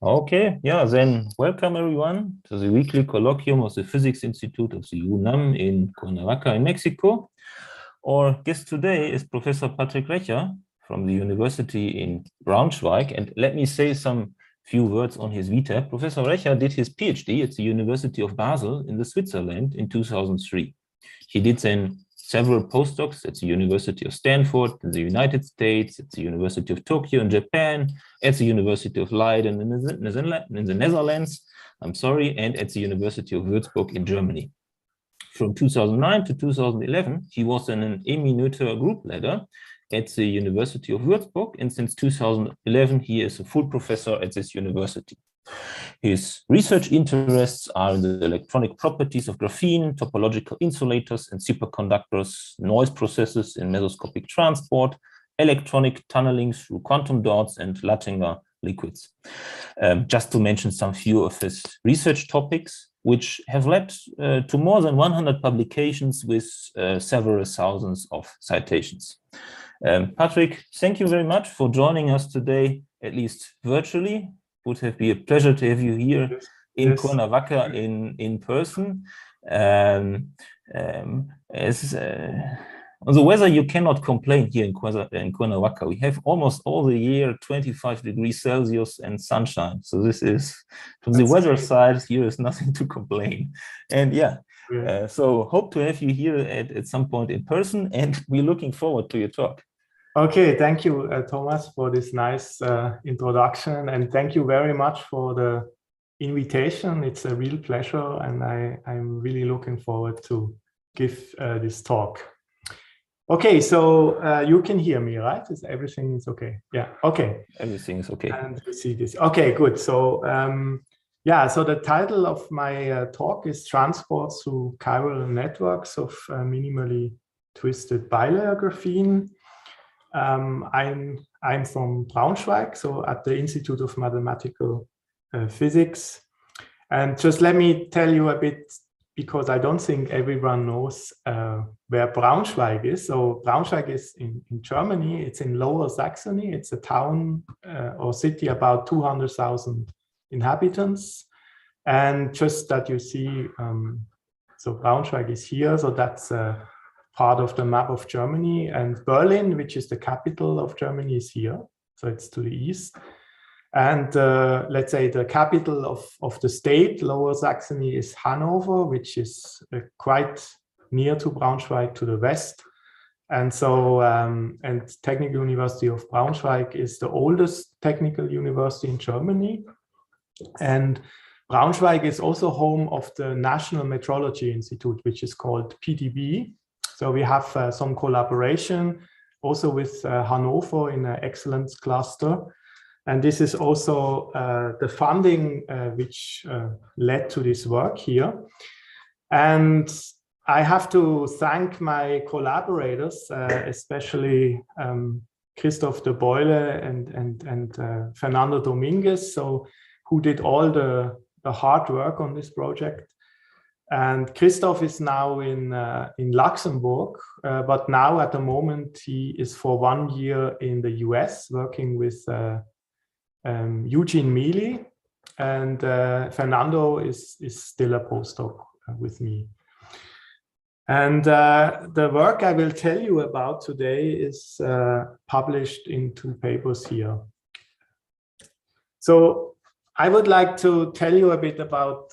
Okay, yeah, then welcome everyone to the weekly colloquium of the Physics Institute of the UNAM in Cuernavaca in Mexico. Our guest today is Professor Patrik Recher from the University in Braunschweig. And let me say some few words on his vita. Professor Recher did his PhD at the University of Basel in Switzerland in 2003. He did then several postdocs at the University of Stanford in the United States, at the University of Tokyo in Japan, at the University of Leiden in the Netherlands, and at the University of Würzburg in Germany. From 2009 to 2011, he was an eminenter group leader at the University of Würzburg, and since 2011, he is a full professor at this university. His research interests are in the electronic properties of graphene, topological insulators and superconductors, noise processes in mesoscopic transport, electronic tunneling through quantum dots, and Latinger liquids. Just to mention some few of his research topics, which have led to more than 100 publications with several thousands of citations. Patrik, thank you very much for joining us today, at least virtually. Would have been a pleasure to have you here in Cuernavaca in person. On the weather, you cannot complain here in Cuernavaca. We have almost all the year 25 degrees Celsius and sunshine. So this is, from the weather side, here is nothing to complain. And so hope to have you here at some point in person, and we're looking forward to your talk. Okay, thank you, Thomas, for this nice introduction, and thank you very much for the invitation. It's a real pleasure, and I'm really looking forward to give this talk. Okay, so you can hear me, right? Everything is okay? Yeah, okay. Everything is okay. And you see this. Okay, good. So, so the title of my talk is Transport through Chiral Networks of Minimally Twisted Bilayer Graphene. I'm from Braunschweig, so at the Institute of Mathematical Physics. And just let me tell you a bit, because I don't think everyone knows where Braunschweig is. So Braunschweig is in Germany. It's in Lower Saxony. It's a town or city about 200,000 inhabitants. And just that you see, so Braunschweig is here. So that's part of the map of Germany, and Berlin, which is the capital of Germany, is here. So it's to the east. And let's say the capital of the state, Lower Saxony, is Hanover, which is quite near to Braunschweig to the west. And so, and Technical University of Braunschweig is the oldest technical university in Germany. And Braunschweig is also home of the National Metrology Institute, which is called PDB. So we have some collaboration also with Hanover in an excellence cluster. And this is also the funding which led to this work here. And I have to thank my collaborators, especially Christoph de Boyle and Fernando Dominguez, so who did all the hard work on this project. And Christoph is now in Luxembourg, but now at the moment he is for 1 year in the US working with Eugene Mealy, and Fernando is still a postdoc with me. And the work I will tell you about today is published in 2 papers here. So I would like to tell you a bit about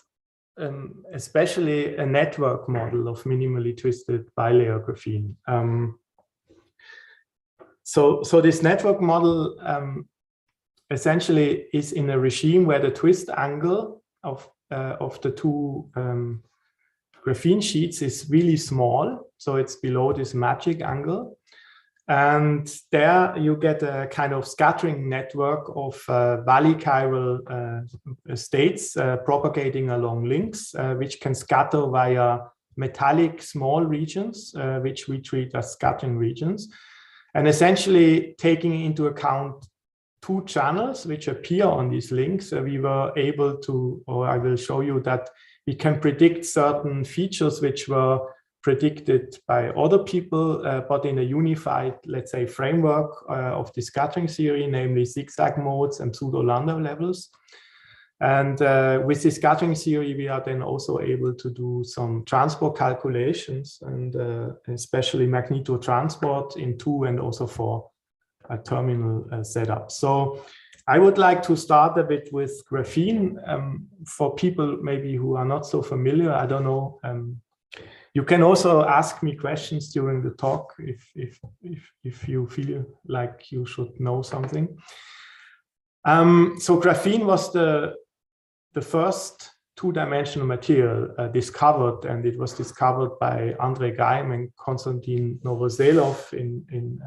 especially a network model of minimally twisted bilayer graphene. So this network model essentially is in a regime where the twist angle of the 2 graphene sheets is really small. So it's below this magic angle. And there you get a kind of scattering network of valley-chiral states propagating along links, which can scatter via metallic small regions, which we treat as scattering regions. And essentially taking into account 2 channels which appear on these links, we were able to, or I will show you that we can predict certain features which were predicted by other people, but in a unified, let's say, framework of the scattering theory, namely zigzag modes and pseudo-Landau levels. And with this scattering theory, we are then also able to do some transport calculations, and especially magnetotransport in 2 and also for a terminal setup. So I would like to start a bit with graphene. For people maybe who are not so familiar, I don't know. You can also ask me questions during the talk if you feel like you should know something. So graphene was the first two-dimensional material discovered, and it was discovered by Andrei Geim and Konstantin Novoselov in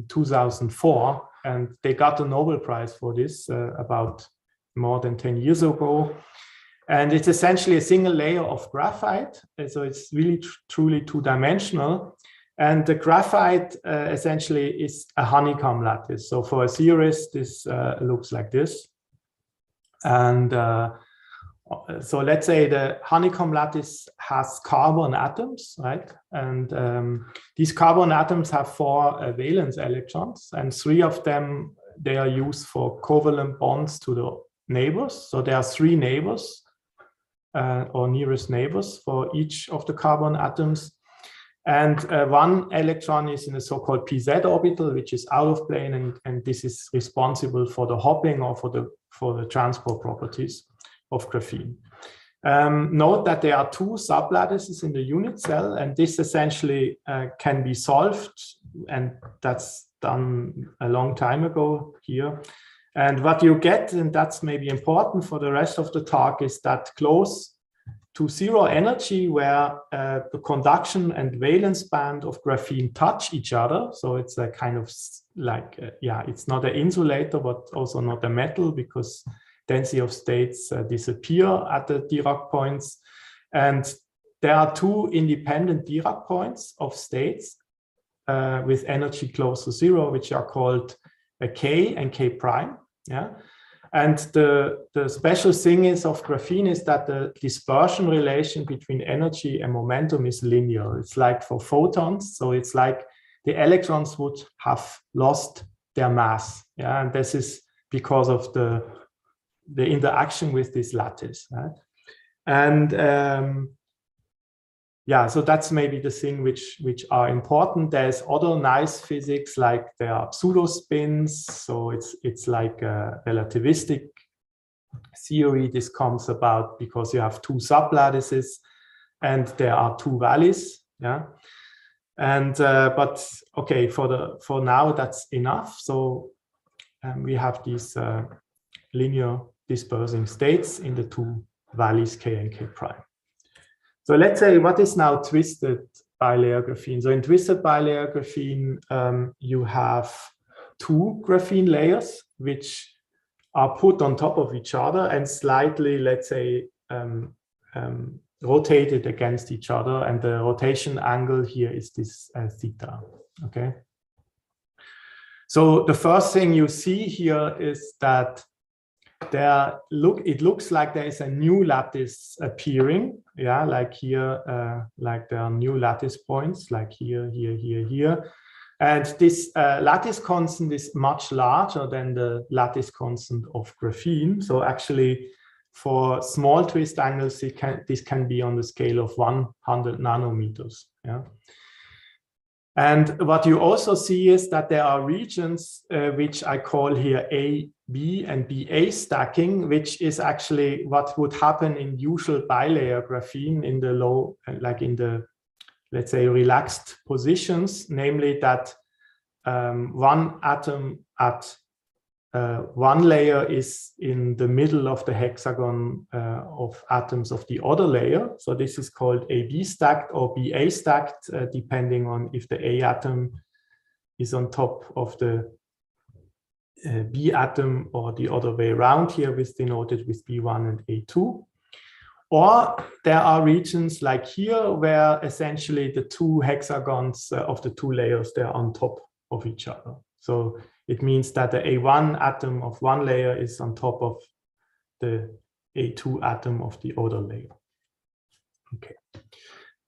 2004, and they got a Nobel Prize for this about more than 10 years ago. And it's essentially a single layer of graphite, so it's really truly two-dimensional. And the graphite essentially is a honeycomb lattice. So for a theorist, this looks like this. And so let's say the honeycomb lattice has carbon atoms, right? And these carbon atoms have 4 valence electrons, and 3 of them, they are used for covalent bonds to the neighbors. So there are 3 neighbors or nearest neighbors for each of the carbon atoms. And 1 electron is in a so-called pz orbital, which is out of plane, and this is responsible for the hopping or for the transport properties of graphene. Note that there are 2 sublattices in the unit cell, and this essentially can be solved, and that's done a long time ago here. And what you get, and that's maybe important for the rest of the talk, is that close to 0 energy where the conduction and valence band of graphene touch each other. So it's a kind of like, it's not an insulator, but also not a metal, because density of states disappear at the Dirac points. And there are 2 independent Dirac points of states with energy close to 0, which are called K and K prime. Yeah. And the special thing is of graphene is that the dispersion relation between energy and momentum is linear. It's like for photons. So it's like the electrons would have lost their mass. Yeah. And this is because of the interaction with this lattice, right? And so that's maybe the thing which are important. There's other nice physics, like there are pseudo spins. So it's like a relativistic theory. This comes about because you have 2 sublattices and there are 2 valleys. Yeah. And but okay, for now that's enough. So we have these linear dispersing states in the 2 valleys K and K prime. So let's say what is now twisted bilayer graphene. So in twisted bilayer graphene, you have 2 graphene layers which are put on top of each other and slightly, let's say, rotated against each other. And the rotation angle here is this theta. Okay. So the first thing you see here is that it looks like there is a new lattice appearing, yeah, like here, like there are new lattice points, like here, here, here, here. And this lattice constant is much larger than the lattice constant of graphene. So actually, for small twist angles, this can be on the scale of 100 nanometers, yeah. And what you also see is that there are regions which I call here A, B, and BA stacking, which is actually what would happen in usual bilayer graphene in the low, like in the, let's say, relaxed positions, namely that 1 atom at 1 layer is in the middle of the hexagon of atoms of the other layer. So this is called AB stacked or BA stacked, depending on if the A atom is on top of the B atom or the other way around. Here with denoted with B1 and A2. Or there are regions like here where essentially the 2 hexagons of the 2 layers, they're on top of each other. So it means that the A1 atom of 1 layer is on top of the A2 atom of the other layer. Okay.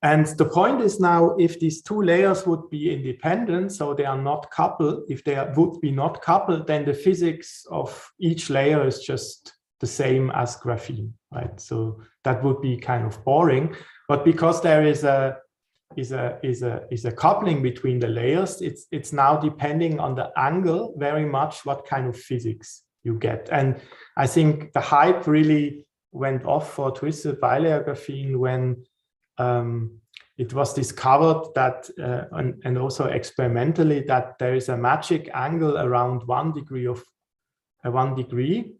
And the point is now, if these 2 layers would be independent, so they are not coupled, if they would be not coupled, then the physics of each layer is just the same as graphene, right? So that would be kind of boring. But because there is a coupling between the layers, it's now depending on the angle very much what kind of physics you get. And I think the hype really went off for twisted bilayer graphene when it was discovered that, and also experimentally, that there is a magic angle around 1 degree of 1 degree,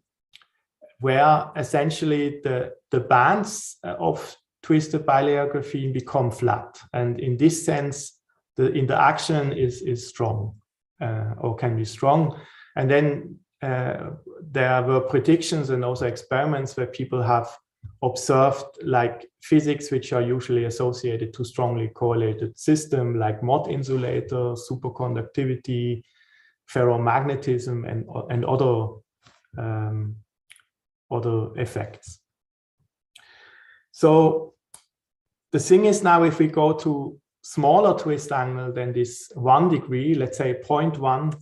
where essentially the bands of twisted bilayer graphene become flat. And in this sense, the interaction is strong, or can be strong. And then there were predictions and also experiments where people have observed like physics which are usually associated to strongly correlated systems like Mott insulator, superconductivity, ferromagnetism, and other effects. So the thing is, now if we go to smaller twist angle than this 1 degree, let's say 0.1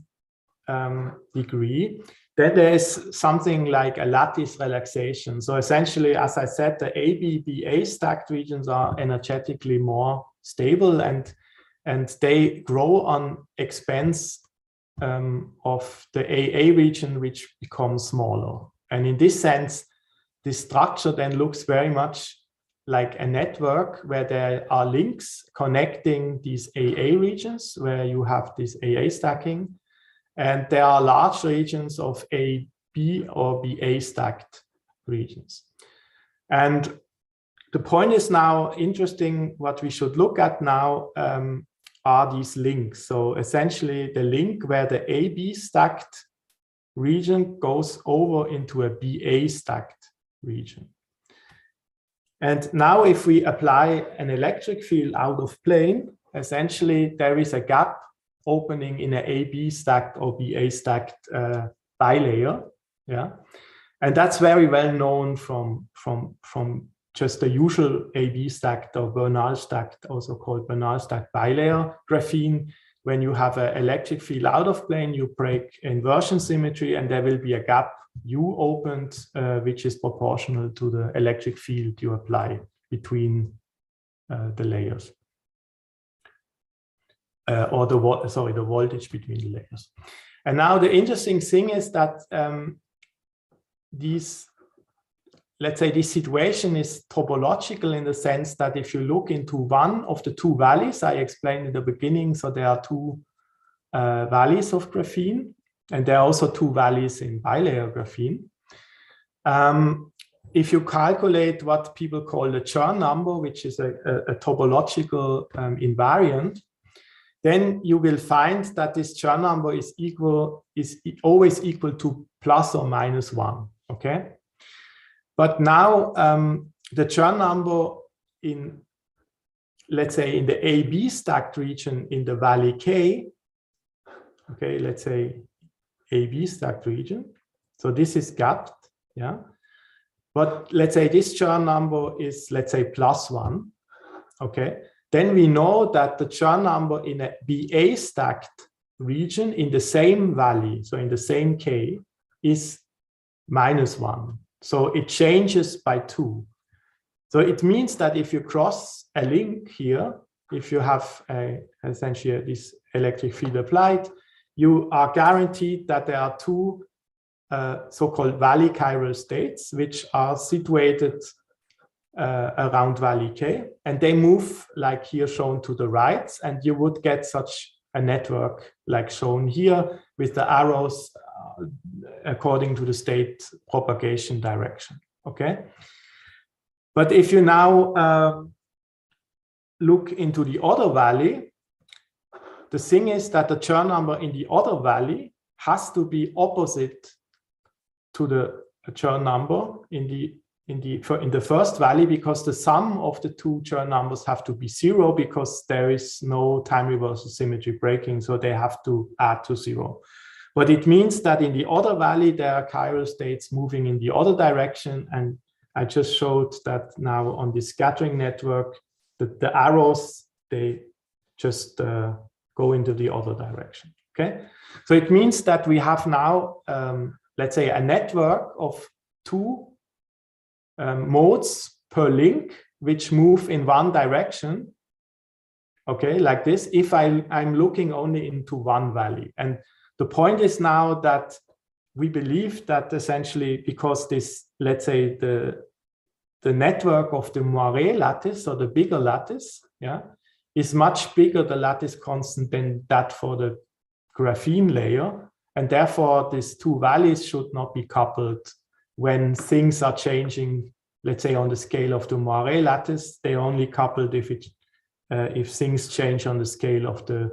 degree, then there is something like a lattice relaxation. So essentially, as I said, the AB-BA stacked regions are energetically more stable, and they grow on expense of the AA region, which becomes smaller. And in this sense, this structure then looks very much like a network where there are links connecting these AA regions where you have this AA stacking, and there are large regions of AB or BA stacked regions. And the point is now interesting, what we should look at now are these links. So essentially the link where the AB stacked region goes over into a BA stacked region. And now if we apply an electric field out of plane, essentially there is a gap opening in an AB stacked or BA stacked bilayer. Yeah. And that's very well known from just the usual AB stacked or Bernal stacked, also called Bernal stacked bilayer graphene. When you have an electric field out of plane, you break inversion symmetry, and there will be a gap U opened, which is proportional to the electric field you apply between the layers, or the voltage between the layers. And now the interesting thing is that let's say this situation is topological in the sense that if you look into one of the two valleys I explained in the beginning, so there are two valleys of graphene, and there are also two valleys in bilayer graphene. If you calculate what people call the Chern number, which is a topological invariant, then you will find that this Chern number is always equal to plus or minus 1. Okay. But now the Chern number in, let's say, in the AB stacked region in the valley K, okay, let's say AB stacked region. So this is gapped, yeah. But let's say this Chern number is, let's say, plus 1, okay. Then we know that the Chern number in a BA stacked region in the same valley, so in the same K, is minus 1. So it changes by 2. So it means that if you cross a link here, if you have essentially this electric field applied, you are guaranteed that there are two so-called valley chiral states, which are situated around valley K, and they move like here shown to the right, and you would get such a network like shown here with the arrows according to the state propagation direction. Okay. But if you now look into the other valley, the thing is that the Chern number in the other valley has to be opposite to the Chern number in the first valley, because the sum of the two Chern numbers have to be 0, because there is no time reversal symmetry breaking, so they have to add to 0. But it means that in the other valley, there are chiral states moving in the other direction. And I just showed that now on this scattering network, the arrows, they just go into the other direction. Okay. So it means that we have now, let's say, a network of two modes per link which move in one direction, okay, like this, if I'm looking only into one value. And the point is now that we believe that essentially, because this, let's say the network of the moiré lattice, or the bigger lattice, yeah, is much bigger, the lattice constant, than that for the graphene layer. And therefore, these two values should not be coupled when things are changing, let's say on the scale of the moiré lattice. They only coupled if things change on the scale of the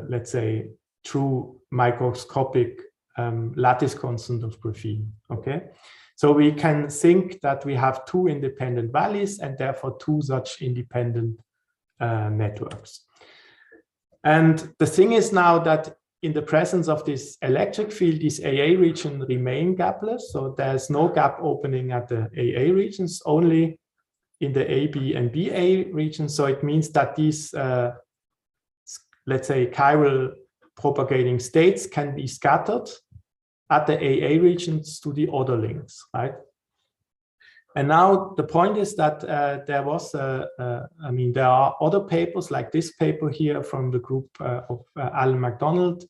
let's say true microscopic lattice constant of graphene. Okay, so we can think that we have two independent values and therefore two such independent networks. And the thing is now that in the presence of this electric field, this AA region remain gapless. So there's no gap opening at the AA regions, only in the AB and BA regions. So it means that these, let's say, chiral propagating states can be scattered at the AA regions to the other links, right? And now the point is that there was, I mean, there are other papers like this paper here from the group of Alan MacDonald,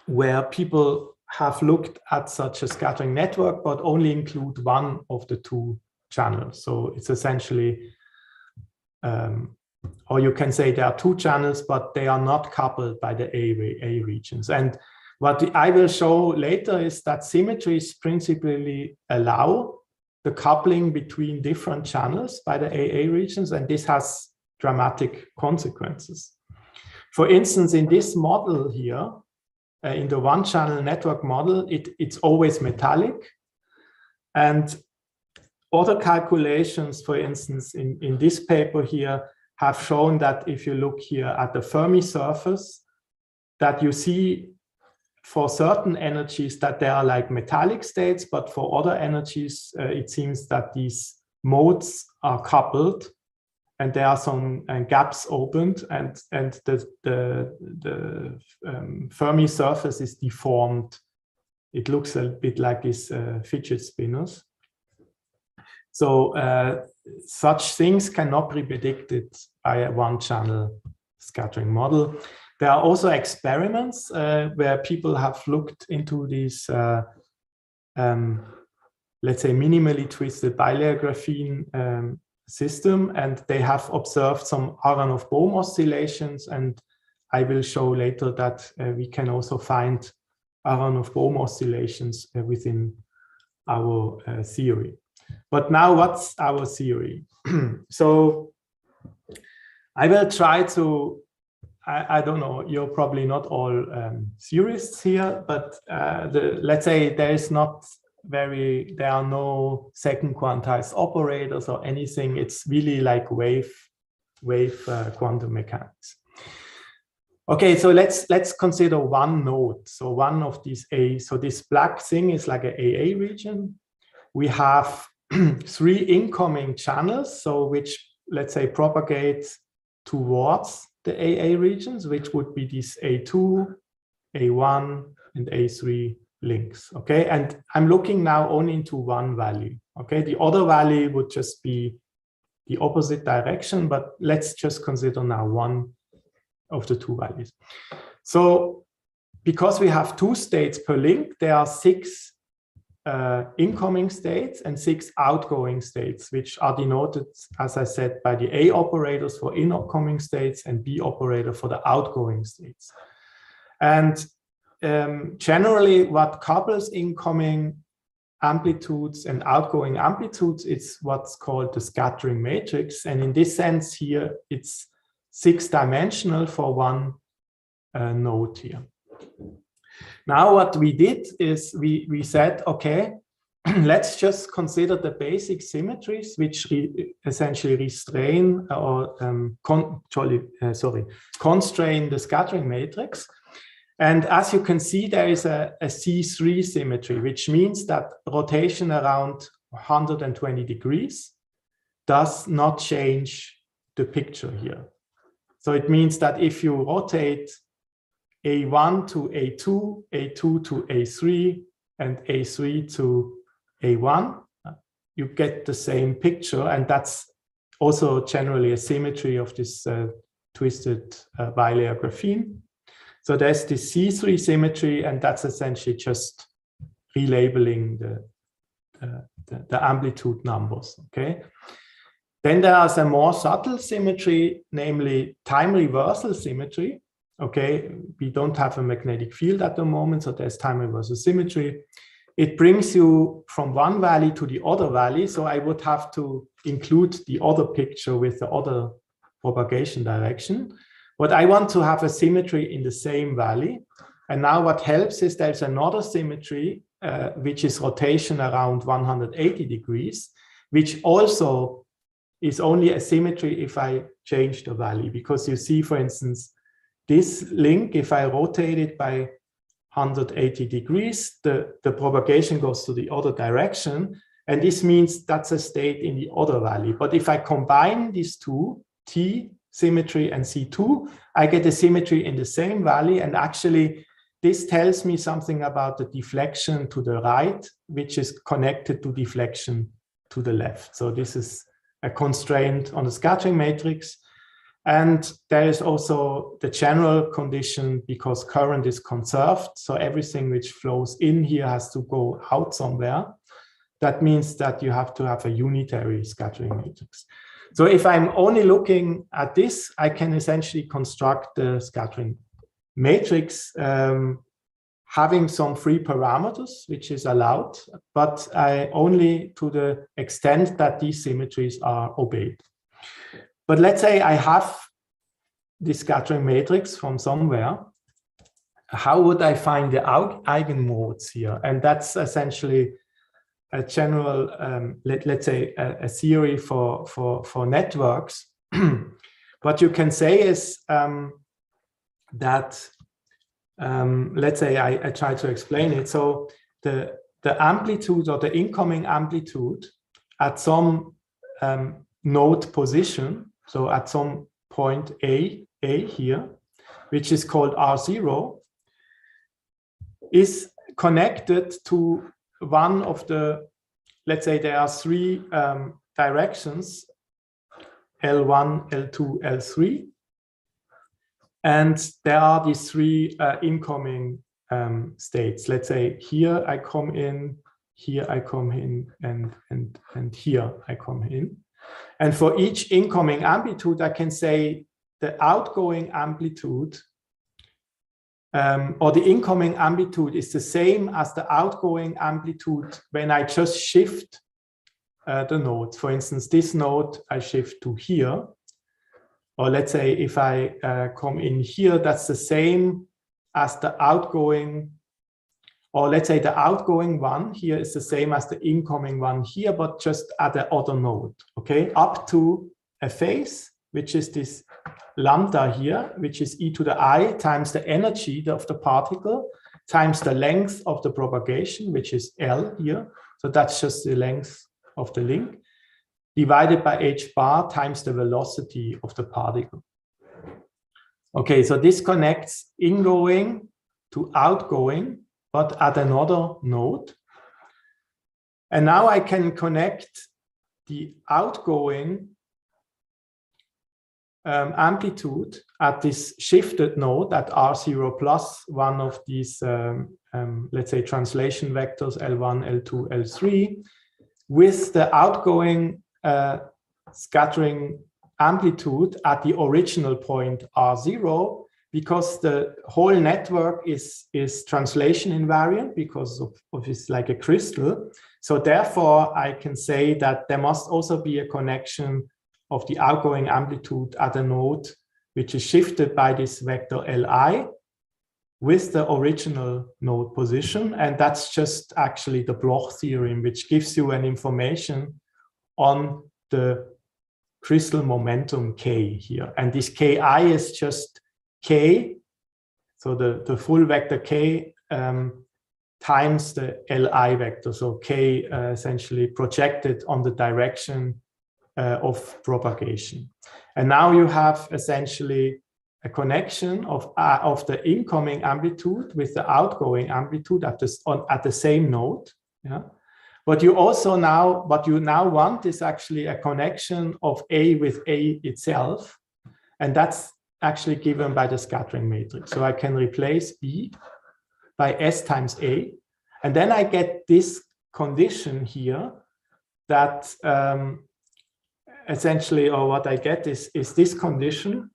where people have looked at such a scattering network, but only include one of the two channels. So it's essentially, or you can say there are two channels, but they are not coupled by the A regions. And what I will show later is that symmetries principally allow the coupling between different channels by the AA regions, and this has dramatic consequences. For instance, in this model here, in the one-channel network model, it's always metallic. And other calculations, for instance, in this paper here, have shown that if you look here at the Fermi surface, that you see for certain energies that they are like metallic states, but for other energies, it seems that these modes are coupled and there are some gaps opened, and the Fermi surface is deformed. It looks a bit like these fidget spinners. So such things cannot be predicted by a one-channel scattering model. There are also experiments where people have looked into these, let's say, minimally twisted bilayer graphene system, and they have observed some Aharonov-Bohm oscillations, and I will show later that we can also find Aharonov-Bohm oscillations within our theory. But now, what's our theory? So I will try to, I don't know, you're probably not all theorists here, but let's say there are no second quantized operators or anything. It's really like wave quantum mechanics. Okay, so let's consider one node. So one of these so this black thing is like an AA region. We have three incoming channels, so which, let's say, propagate towards the AA regions, which would be these A2, A1, and A3 links, okay? And I'm looking now only into one value, okay? The other value would just be the opposite direction, but let's just consider now one of the two values. So because we have two states per link, there are 6 incoming states and 6 outgoing states, which are denoted, as I said, by the A operators for incoming states and B operator for the outgoing states. And generally, what couples incoming amplitudes and outgoing amplitudes is what's called the scattering matrix. And in this sense here, it's 6-dimensional for one node here. Now what we did is we said, okay, let's just consider the basic symmetries which essentially restrain or constrain the scattering matrix. And as you can see, there is a C3 symmetry, which means that rotation around 120 degrees does not change the picture here. So it means that if you rotate A1 to A2, A2 to A3, and A3 to A1, you get the same picture, and that's also generally a symmetry of this twisted bilayer graphene. So there's this C3 symmetry, and that's essentially just relabeling the amplitude numbers, okay? Then there's a more subtle symmetry, namely time reversal symmetry, okay? We don't have a magnetic field at the moment, so there's time reversal symmetry. It brings you from one valley to the other valley, so I would have to include the other picture with the other propagation direction. But I want to have a symmetry in the same valley. And now what helps is there's another symmetry, which is rotation around 180 degrees, which also is only a symmetry if I change the valley. Because you see, for instance, this link, if I rotate it by 180 degrees, the propagation goes to the other direction. And this means that's a state in the other valley. But if I combine these two, T symmetry and C2, I get a symmetry in the same valley. And actually, this tells me something about the deflection to the right, which is connected to deflection to the left. So this is a constraint on the scattering matrix. And there is also the general condition because current is conserved. So everything which flows in here has to go out somewhere. That means that you have to have a unitary scattering matrix. So if I'm only looking at this, I can essentially construct the scattering matrix having some free parameters, which is allowed, but only to the extent that these symmetries are obeyed. But let's say I have this scattering matrix from somewhere. How would I find the eigenmodes here? And that's essentially a general, let's say, a theory for networks. What you can say is that, let's say I try to explain it. So the amplitude or the incoming amplitude at some node position, so at some point A here, which is called R0, is connected to one of the, let's say there are three directions, L1, L2, L3. And there are these three incoming states. Let's say here I come in, here I come in, and here I come in. And for each incoming amplitude, I can say the outgoing amplitude or the incoming amplitude is the same as the outgoing amplitude when I just shift the node. For instance, this node I shift to here. Or let's say if I come in here, that's the same as the outgoing, or let's say the outgoing one here is the same as the incoming one here, but just at the other node, okay? Up to a phase, which is this lambda here, which is e to the I times the energy of the particle times the length of the propagation, which is L here. So that's just the length of the link, divided by h bar times the velocity of the particle. Okay, so this connects ingoing to outgoing, but at another node. And now I can connect the outgoing amplitude at this shifted node at R0 plus one of these, let's say, translation vectors L1, L2, L3, with the outgoing scattering amplitude at the original point R0, because the whole network is translation invariant because of it's like a crystal. So therefore, I can say that there must also be a connection of the outgoing amplitude at a node which is shifted by this vector Li with the original node position. And that's just actually the Bloch theorem, which gives you an information on the crystal momentum K here. And this Ki is just K, so the full vector K times the Li vector. So K essentially projected on the direction of propagation. And now you have essentially a connection of the incoming amplitude with the outgoing amplitude at the same node. Yeah. What you now want is actually a connection of A with A itself, and that's actually given by the scattering matrix. So I can replace B by S times A, and then I get this condition here that essentially, or what I get is this condition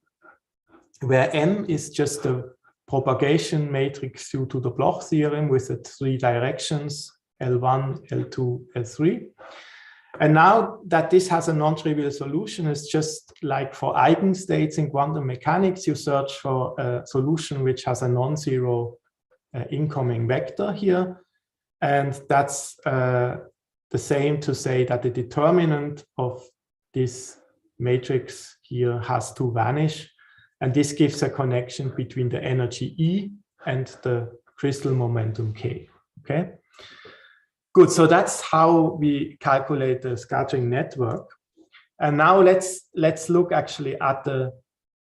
where M is just the propagation matrix due to the Bloch theorem with the 3 directions, L1, L2, L3. And now that this has a non-trivial solution, it's just like for eigenstates in quantum mechanics, you search for a solution which has a non-zero incoming vector here. And that's the same to say that the determinant of this matrix here has to vanish. And this gives a connection between the energy E and the crystal momentum K. Okay. Good, so that's how we calculate the scattering network. And now let's look actually at the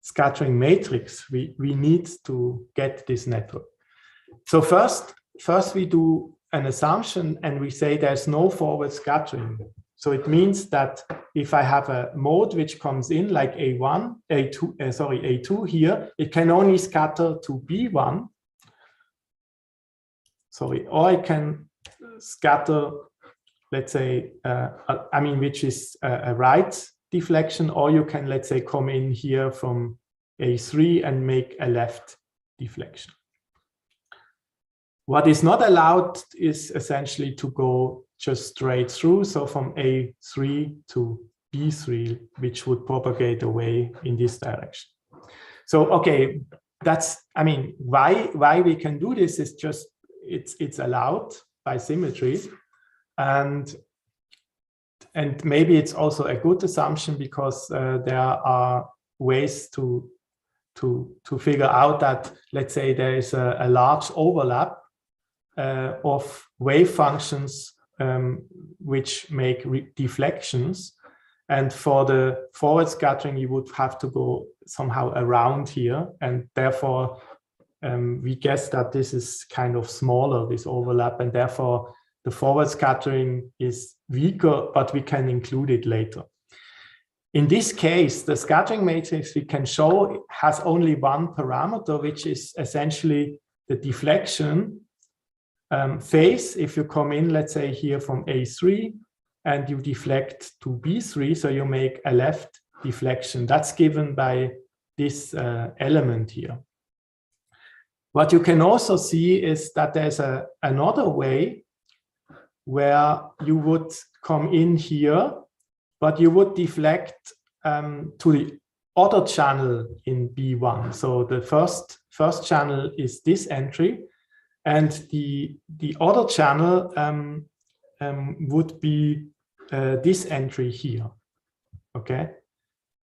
scattering matrix we need to get this network. So first we do an assumption and we say there's no forward scattering. So it means that if I have a mode which comes in like A2 here, it can only scatter to B1. Sorry, or I can scatter, let's say, which is a right deflection, or you can, let's say, come in here from A3 and make a left deflection. What is not allowed is essentially to go just straight through, so from A3 to B3, which would propagate away in this direction. So, okay, that's, why we can do this is just, it's allowed by symmetry, and maybe it's also a good assumption because there are ways to figure out that, let's say, there is a large overlap of wave functions which make deflections, and for the forward scattering you would have to go somehow around here, and therefore we guess that this is kind of smaller, this overlap, and therefore the forward scattering is weaker, but we can include it later. In this case, the scattering matrix we can show has only one parameter, which is essentially the deflection phase. If you come in, let's say here from A3 and you deflect to B3, so you make a left deflection. That's given by this element here. What you can also see is that there's another way where you would come in here, but you would deflect to the other channel in B1. So the first channel is this entry, and the other channel would be this entry here. Okay,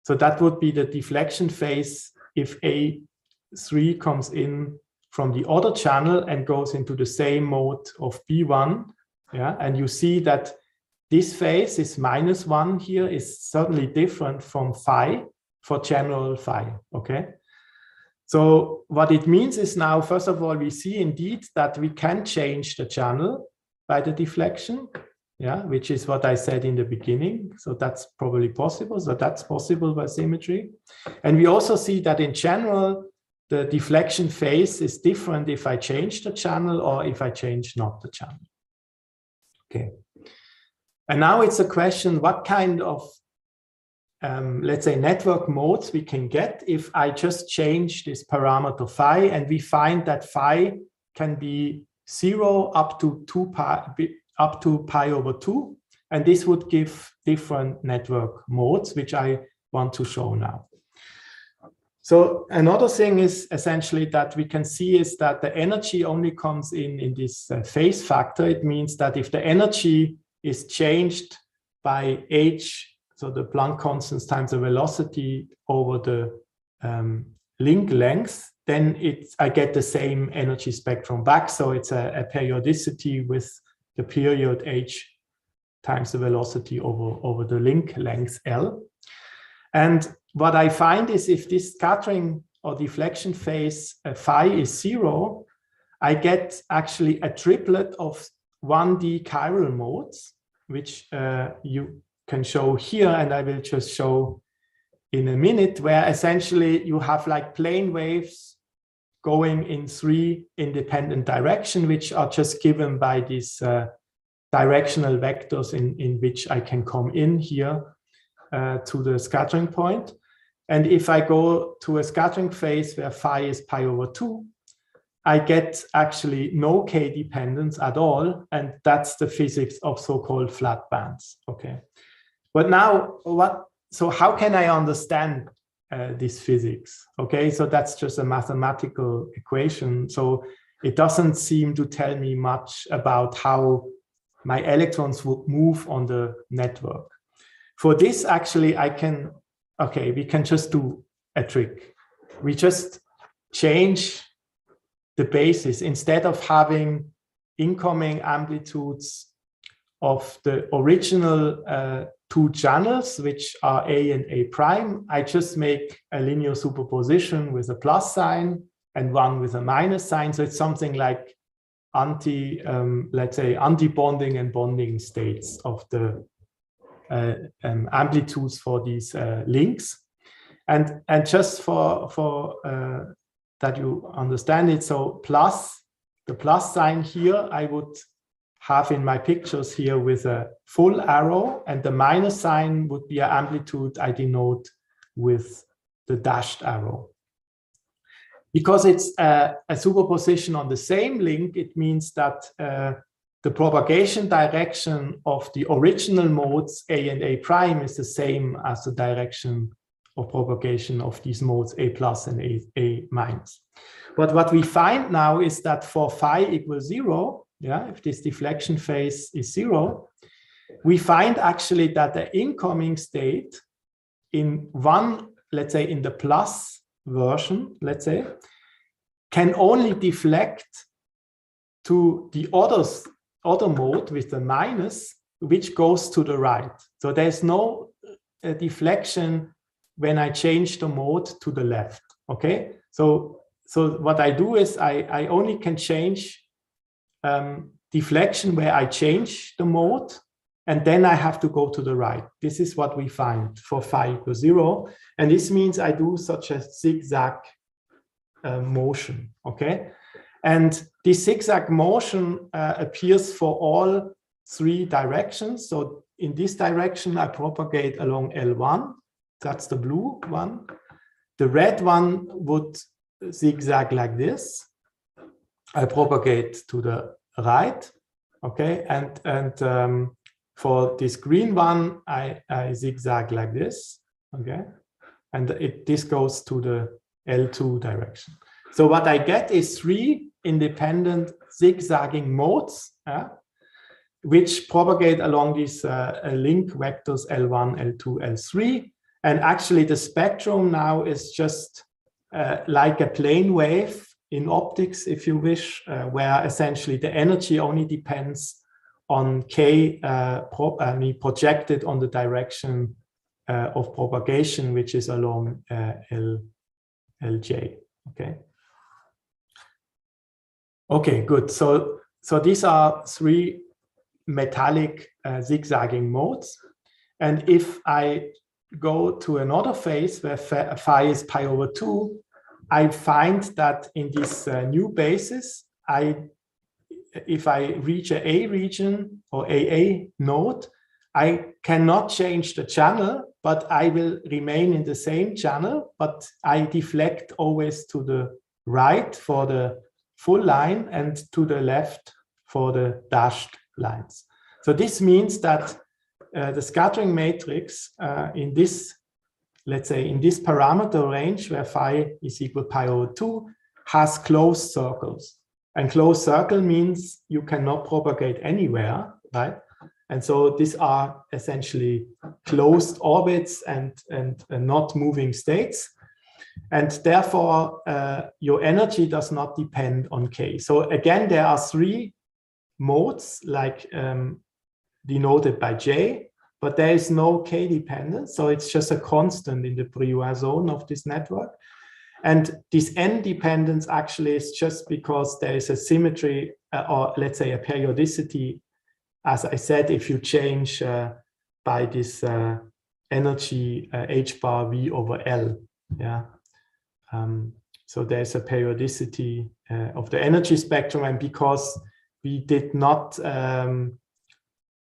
so that would be the deflection phase if A3 comes in from the other channel and goes into the same mode of B1. Yeah, and you see that this phase is -1 here, is certainly different from phi for general phi. Okay, so what it means is now, first of all, we see indeed that we can change the channel by the deflection, yeah, which is what I said in the beginning. So that's probably possible. So that's possible by symmetry. And we also see that in general, the deflection phase is different if I change the channel or if I change not the channel. Okay. And now it's a question, what kind of, let's say, network modes we can get if I just change this parameter phi, and we find that phi can be 0 up to pi over 2, and this would give different network modes, which I want to show now. So another thing is essentially that we can see is that the energy only comes in this phase factor. It means that if the energy is changed by h, so the Planck constants times the velocity over the link length, then I get the same energy spectrum back. So it's a periodicity with the period h times the velocity over the link length L. And what I find is if this scattering or deflection phase phi is 0, I get actually a triplet of 1D chiral modes, which you can show here, and I will just show in a minute, where essentially you have like plane waves going in 3 independent directions, which are just given by these directional vectors in which I can come in here to the scattering point. And if I go to a scattering phase where phi is pi over 2, I get actually no k dependence at all, and that's the physics of so-called flat bands. Okay, but now so how can I understand this physics? Okay, so that's just a mathematical equation. So it doesn't seem to tell me much about how my electrons would move on the network. For this, actually, we can just do a trick. We just change the basis. Instead of having incoming amplitudes of the original 2 channels, which are A and A prime, I just make a linear superposition with a plus sign and one with a minus sign. So it's something like let's say anti-bonding and bonding states of the amplitudes for these links. And just for that you understand it, so the plus sign here, I would have in my pictures here with a full arrow, and the minus sign would be an amplitude I denote with the dashed arrow. Because it's a superposition on the same link, it means that the propagation direction of the original modes A and A prime is the same as the direction of propagation of these modes A plus and A minus. But what we find now is that for phi equals 0, if this deflection phase is 0, we find actually that the incoming state in let's say in the plus version, let's say, can only deflect to the other mode with the minus, which goes to the right. So there's no deflection when I change the mode to the left. Okay, so what I do is I only can change deflection where I change the mode, and then I have to go to the right. This is what we find for phi equals 0, and this means I do such a zigzag motion. Okay, and this zigzag motion appears for all 3 directions. So in this direction, I propagate along L1. That's the blue one. The red one would zigzag like this. I propagate to the right. Okay, and for this green one, I zigzag like this. Okay, and this goes to the L2 direction. So what I get is 3 independent zigzagging modes, which propagate along these link vectors L1, L2, L3. And actually the spectrum now is just like a plane wave in optics, if you wish, where essentially the energy only depends on K projected on the direction of propagation, which is along LJ. Okay, good. So these are 3 metallic zigzagging modes. And if I go to another phase where phi is pi over 2, I find that in this new basis, if I reach an A region or AA node, I cannot change the channel, but I will remain in the same channel, but I deflect always to the right for the full line and to the left for the dashed lines. So this means that the scattering matrix in this, let's say, in this parameter range where phi is equal pi over 2 has closed circles. And closed circle means you cannot propagate anywhere, right? And so these are essentially closed orbits and not moving states. And therefore, your energy does not depend on K. So again, there are 3 modes like denoted by J, but there is no K dependence. So it's just a constant in the Brillouin zone of this network. And this n dependence actually is just because there is a symmetry, or let's say a periodicity, as I said, if you change by this energy h bar v over L. Yeah. So there's a periodicity of the energy spectrum, and because we did not,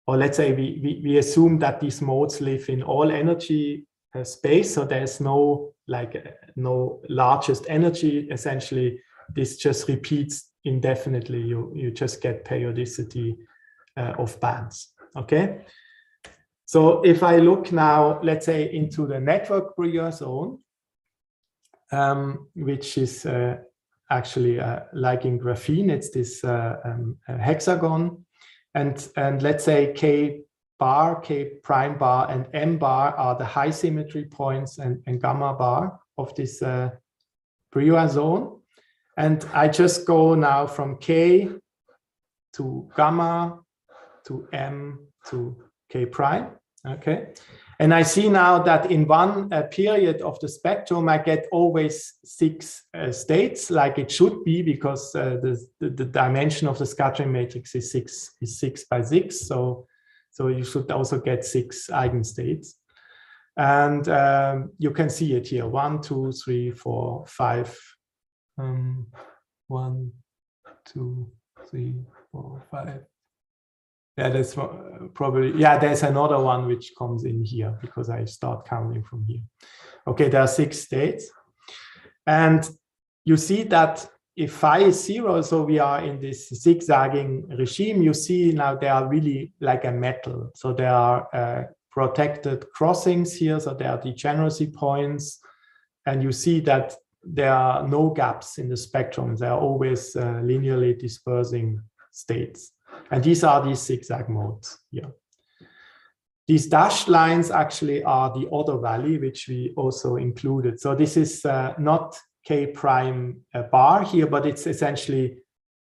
or let's say we assume that these modes live in all energy space, so there's no no largest energy. Essentially, this just repeats indefinitely. You just get periodicity of bands. Okay. So if I look now, let's say, into the network Brouillard zone, which is actually like in graphene, it's this hexagon, and let's say K bar, K prime bar, and M bar are the high symmetry points, and gamma bar of this Brouillard zone. And I just go now from K to gamma to M to K prime. Okay. And I see now that in one period of the spectrum, I get always 6 states, like it should be, because the dimension of the scattering matrix is 6 by 6. So you should also get 6 eigenstates. And you can see it here: 1, 2, 3, 4, 5. 1, 2, 3, 4, 5. Yeah, that's probably, yeah, there's another one which comes in here because I start counting from here. Okay, there are 6 states. And you see that if phi is 0, so we are in this zigzagging regime, you see now they are really like a metal. So there are protected crossings here, so there are degeneracy points. And you see that there are no gaps in the spectrum. They are always linearly dispersing states. And these are these zigzag modes here. These dashed lines actually are the order valley, which we also included. So this is not K prime bar here, but it's essentially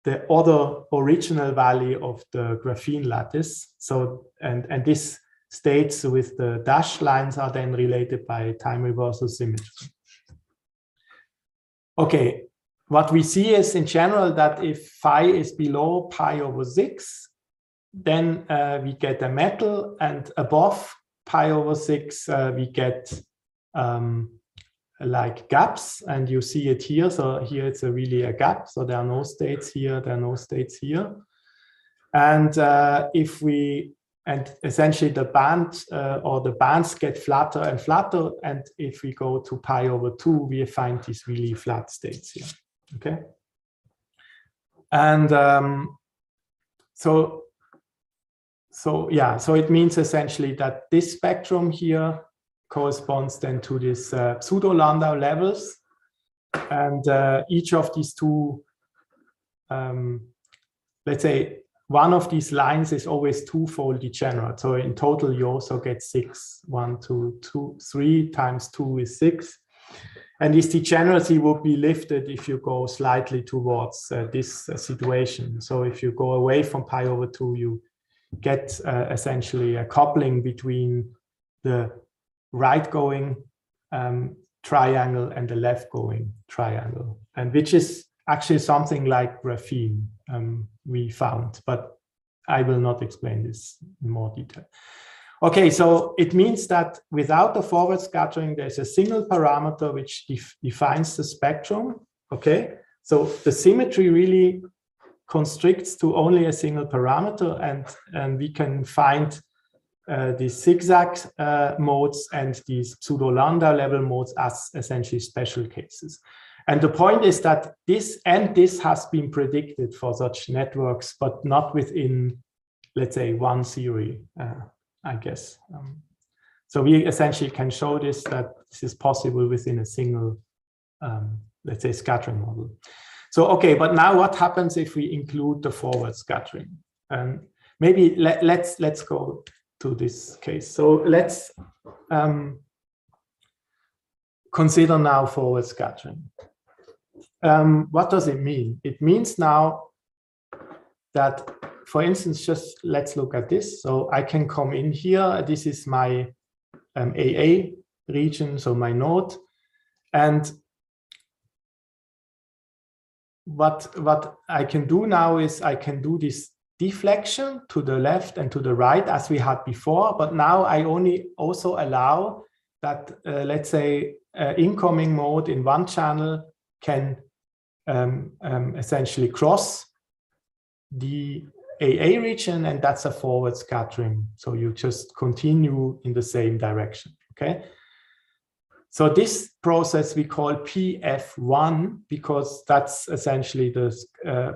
the order original valley of the graphene lattice. So, and this states with the dashed lines are then related by time reversal symmetry. Okay. What we see is in general that if phi is below pi over 6, then we get a metal, and above pi over 6, we get like gaps, and you see it here. So here it's really a gap. So there are no states here, there are no states here. And if we, and essentially the band or the bands get flatter and flatter. And if we go to pi over 2, we find these really flat states here. Okay, and so yeah, so it means essentially that this spectrum here corresponds then to this pseudo-Landau levels, and each of these two, let's say, one of these lines is always twofold degenerate. So in total, you also get 6. 1, 2, 2, 3 times 2 is 6. And this degeneracy will be lifted if you go slightly towards this situation. So if you go away from pi over 2, you get essentially a coupling between the right-going triangle and the left-going triangle, and which is actually something like graphene we found, but I will not explain this in more detail. Okay, so it means that without the forward scattering, there's a single parameter which defines the spectrum. Okay, so the symmetry really constricts to only a single parameter, and we can find these zigzag modes and these pseudo-Landau level modes as essentially special cases. And the point is that this and this has been predicted for such networks, but not within, let's say, one theory. I guess. So we essentially can show this, that this is possible within a single, let's say, scattering model. So, okay, but now what happens if we include the forward scattering? Maybe let's go to this case. So let's consider now forward scattering. What does it mean? It means now that, for instance, just let's look at this. So I can come in here. This is my AA region, so my node. And what I can do now is I can do this deflection to the left and to the right as we had before, but now I only also allow that, let's say, incoming mode in one channel can essentially cross the AA region, and that's a forward scattering. So you just continue in the same direction, okay? So this process we call PF1 because that's essentially the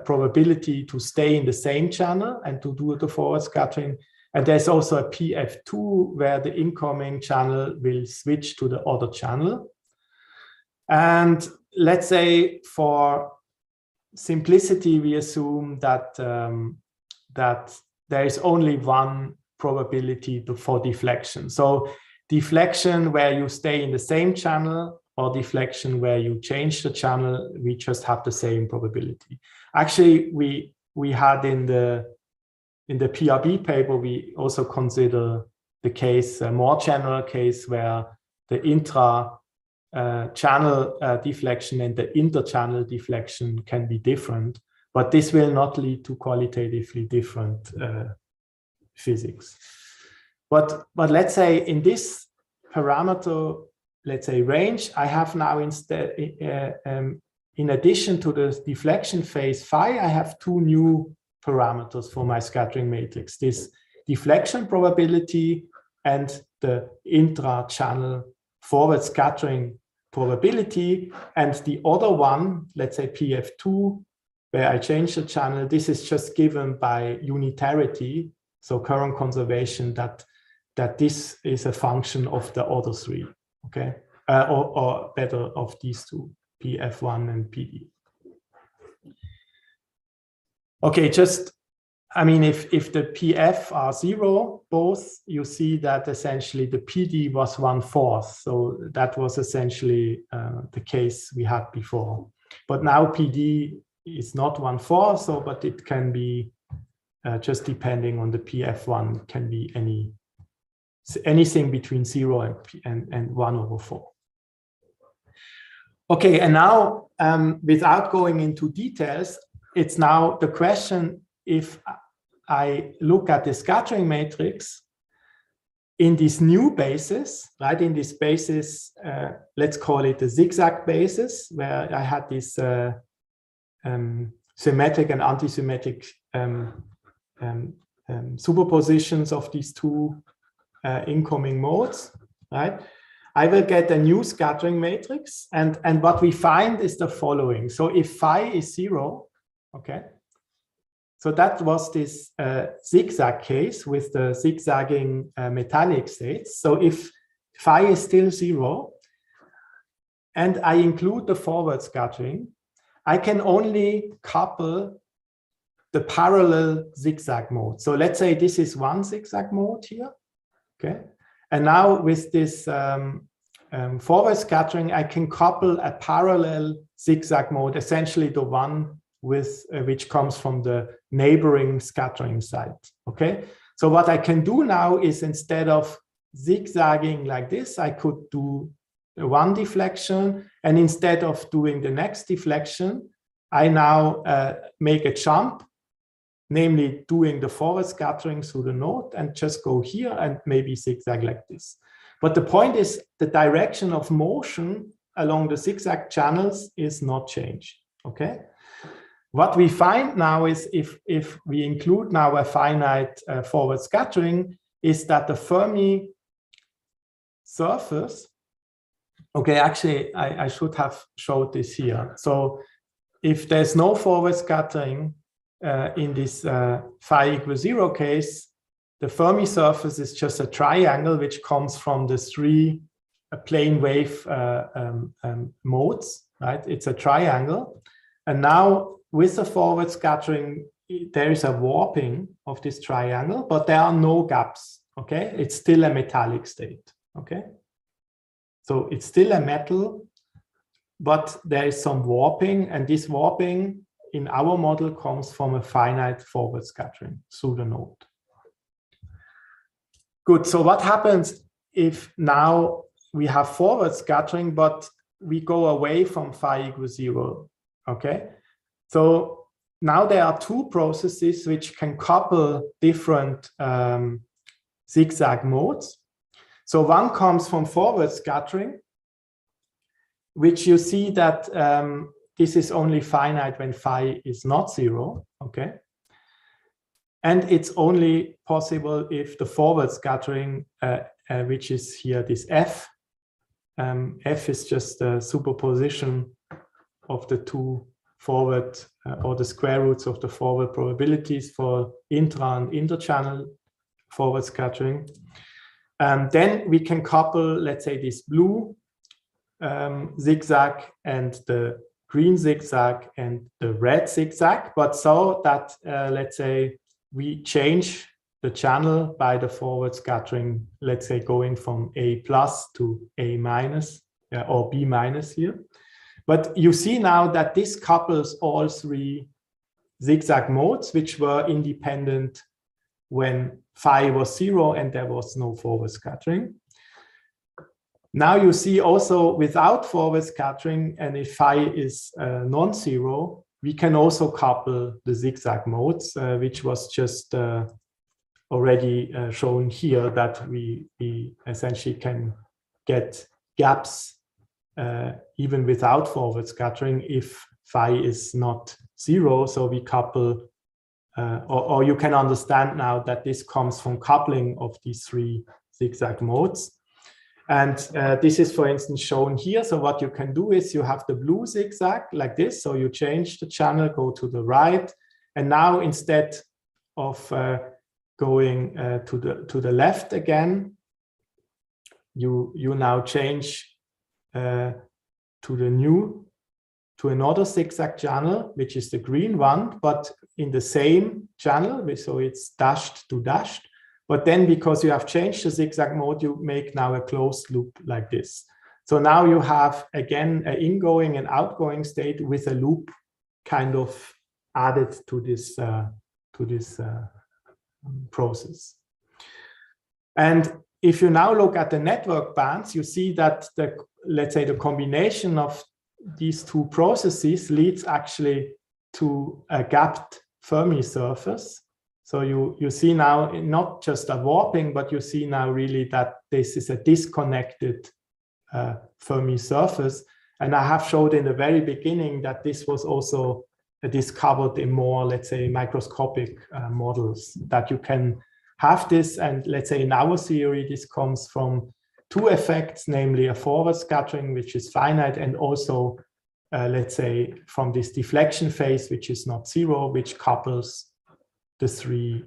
probability to stay in the same channel and to do the forward scattering. And there's also a PF2 where the incoming channel will switch to the other channel. And let's say for simplicity, we assume that, that there is only one probability for deflection. So deflection where you stay in the same channel or deflection where you change the channel, we just have the same probability. Actually, we had in the PRB paper, we also consider the case, a more general case where the intra channel deflection and the inter-channel deflection can be different, but this will not lead to qualitatively different physics. But let's say in this parameter, let's say range, I have now instead, in addition to the deflection phase phi, I have two new parameters for my scattering matrix, this deflection probability and the intra-channel forward scattering probability. And the other one, let's say PF2, where I change the channel, this is just given by unitarity, so current conservation, that this is a function of the other three, okay? Or better, of these two, PF1 and PD. Okay, just, I mean, if the PF are 0, both, you see that essentially the PD was 1/4. So that was essentially the case we had before. But now PD is not 1/4, so, but it can be just depending on the PF1, can be anything between 0 and 1/4. Okay, and now without going into details, it's now the question, if I look at the scattering matrix in this new basis, right, in this basis, let's call it the zigzag basis, where I had this symmetric and anti-symmetric superpositions of these two incoming modes, right? I will get a new scattering matrix, and what we find is the following. So if phi is 0, okay, so that was this zigzag case with the zigzagging metallic states. So if phi is still 0, and I include the forward scattering, I can only couple the parallel zigzag mode. So let's say this is one zigzag mode here, okay? And now with this forward scattering, I can couple a parallel zigzag mode, essentially the one with which comes from the neighboring scattering site, okay? So what I can do now is, instead of zigzagging like this, I could do one deflection, and instead of doing the next deflection, I now make a jump, namely doing the forward scattering through the node, and just go here and maybe zigzag like this. But the point is, the direction of motion along the zigzag channels is not changed, okay? What we find now is, if we include now a finite forward scattering, is that the Fermi surface, okay, actually, I should have showed this here. So if there's no forward scattering in this phi equals 0 case, the Fermi surface is just a triangle which comes from the three plane wave modes, right? It's a triangle. And now with the forward scattering, there is a warping of this triangle, but there are no gaps, okay? It's still a metallic state, okay? So it's still a metal, but there is some warping, and this warping in our model comes from a finite forward scattering through the node. Good, so what happens if now we have forward scattering, but we go away from phi equals 0, okay? So now there are two processes which can couple different zigzag modes. So one comes from forward scattering, which you see that this is only finite when phi is not 0, okay? And it's only possible if the forward scattering, which is here this F, F is just a superposition of the two forward or the square roots of the forward probabilities for intra and interchannel forward scattering. Then we can couple, let's say, this blue zigzag and the green zigzag and the red zigzag, but so that, let's say, we change the channel by the forward scattering, let's say, going from A plus to A minus or B minus here. But you see now that this couples all three zigzag modes, which were independent when phi was 0 and there was no forward scattering. Now you see also without forward scattering, and if phi is non-zero, we can also couple the zigzag modes, which was just already shown here, that we essentially can get gaps even without forward scattering if phi is not 0. So we couple, or you can understand now that this comes from coupling of these three zigzag modes. And this is, for instance, shown here. So what you can do is you have the blue zigzag like this. So you change the channel, go to the right. And now instead of going to the left again, you now change to another zigzag channel, which is the green one, but in the same channel. So it's dashed to dashed. But then because you have changed the zigzag mode, you make now a closed loop like this. So now you have, again, an ingoing and outgoing state with a loop kind of added to this process. And if you now look at the network bands, you see that let's say the combination of these two processes leads actually to a gapped Fermi surface. So you see now not just a warping, but you see now really that this is a disconnected Fermi surface. And I have showed in the very beginning that this was also discovered in more, let's say, microscopic models, that you can have this. And let's say in our theory, this comes from two effects, namely a forward scattering, which is finite, and also, let's say, from this deflection phase, which is not 0, which couples the three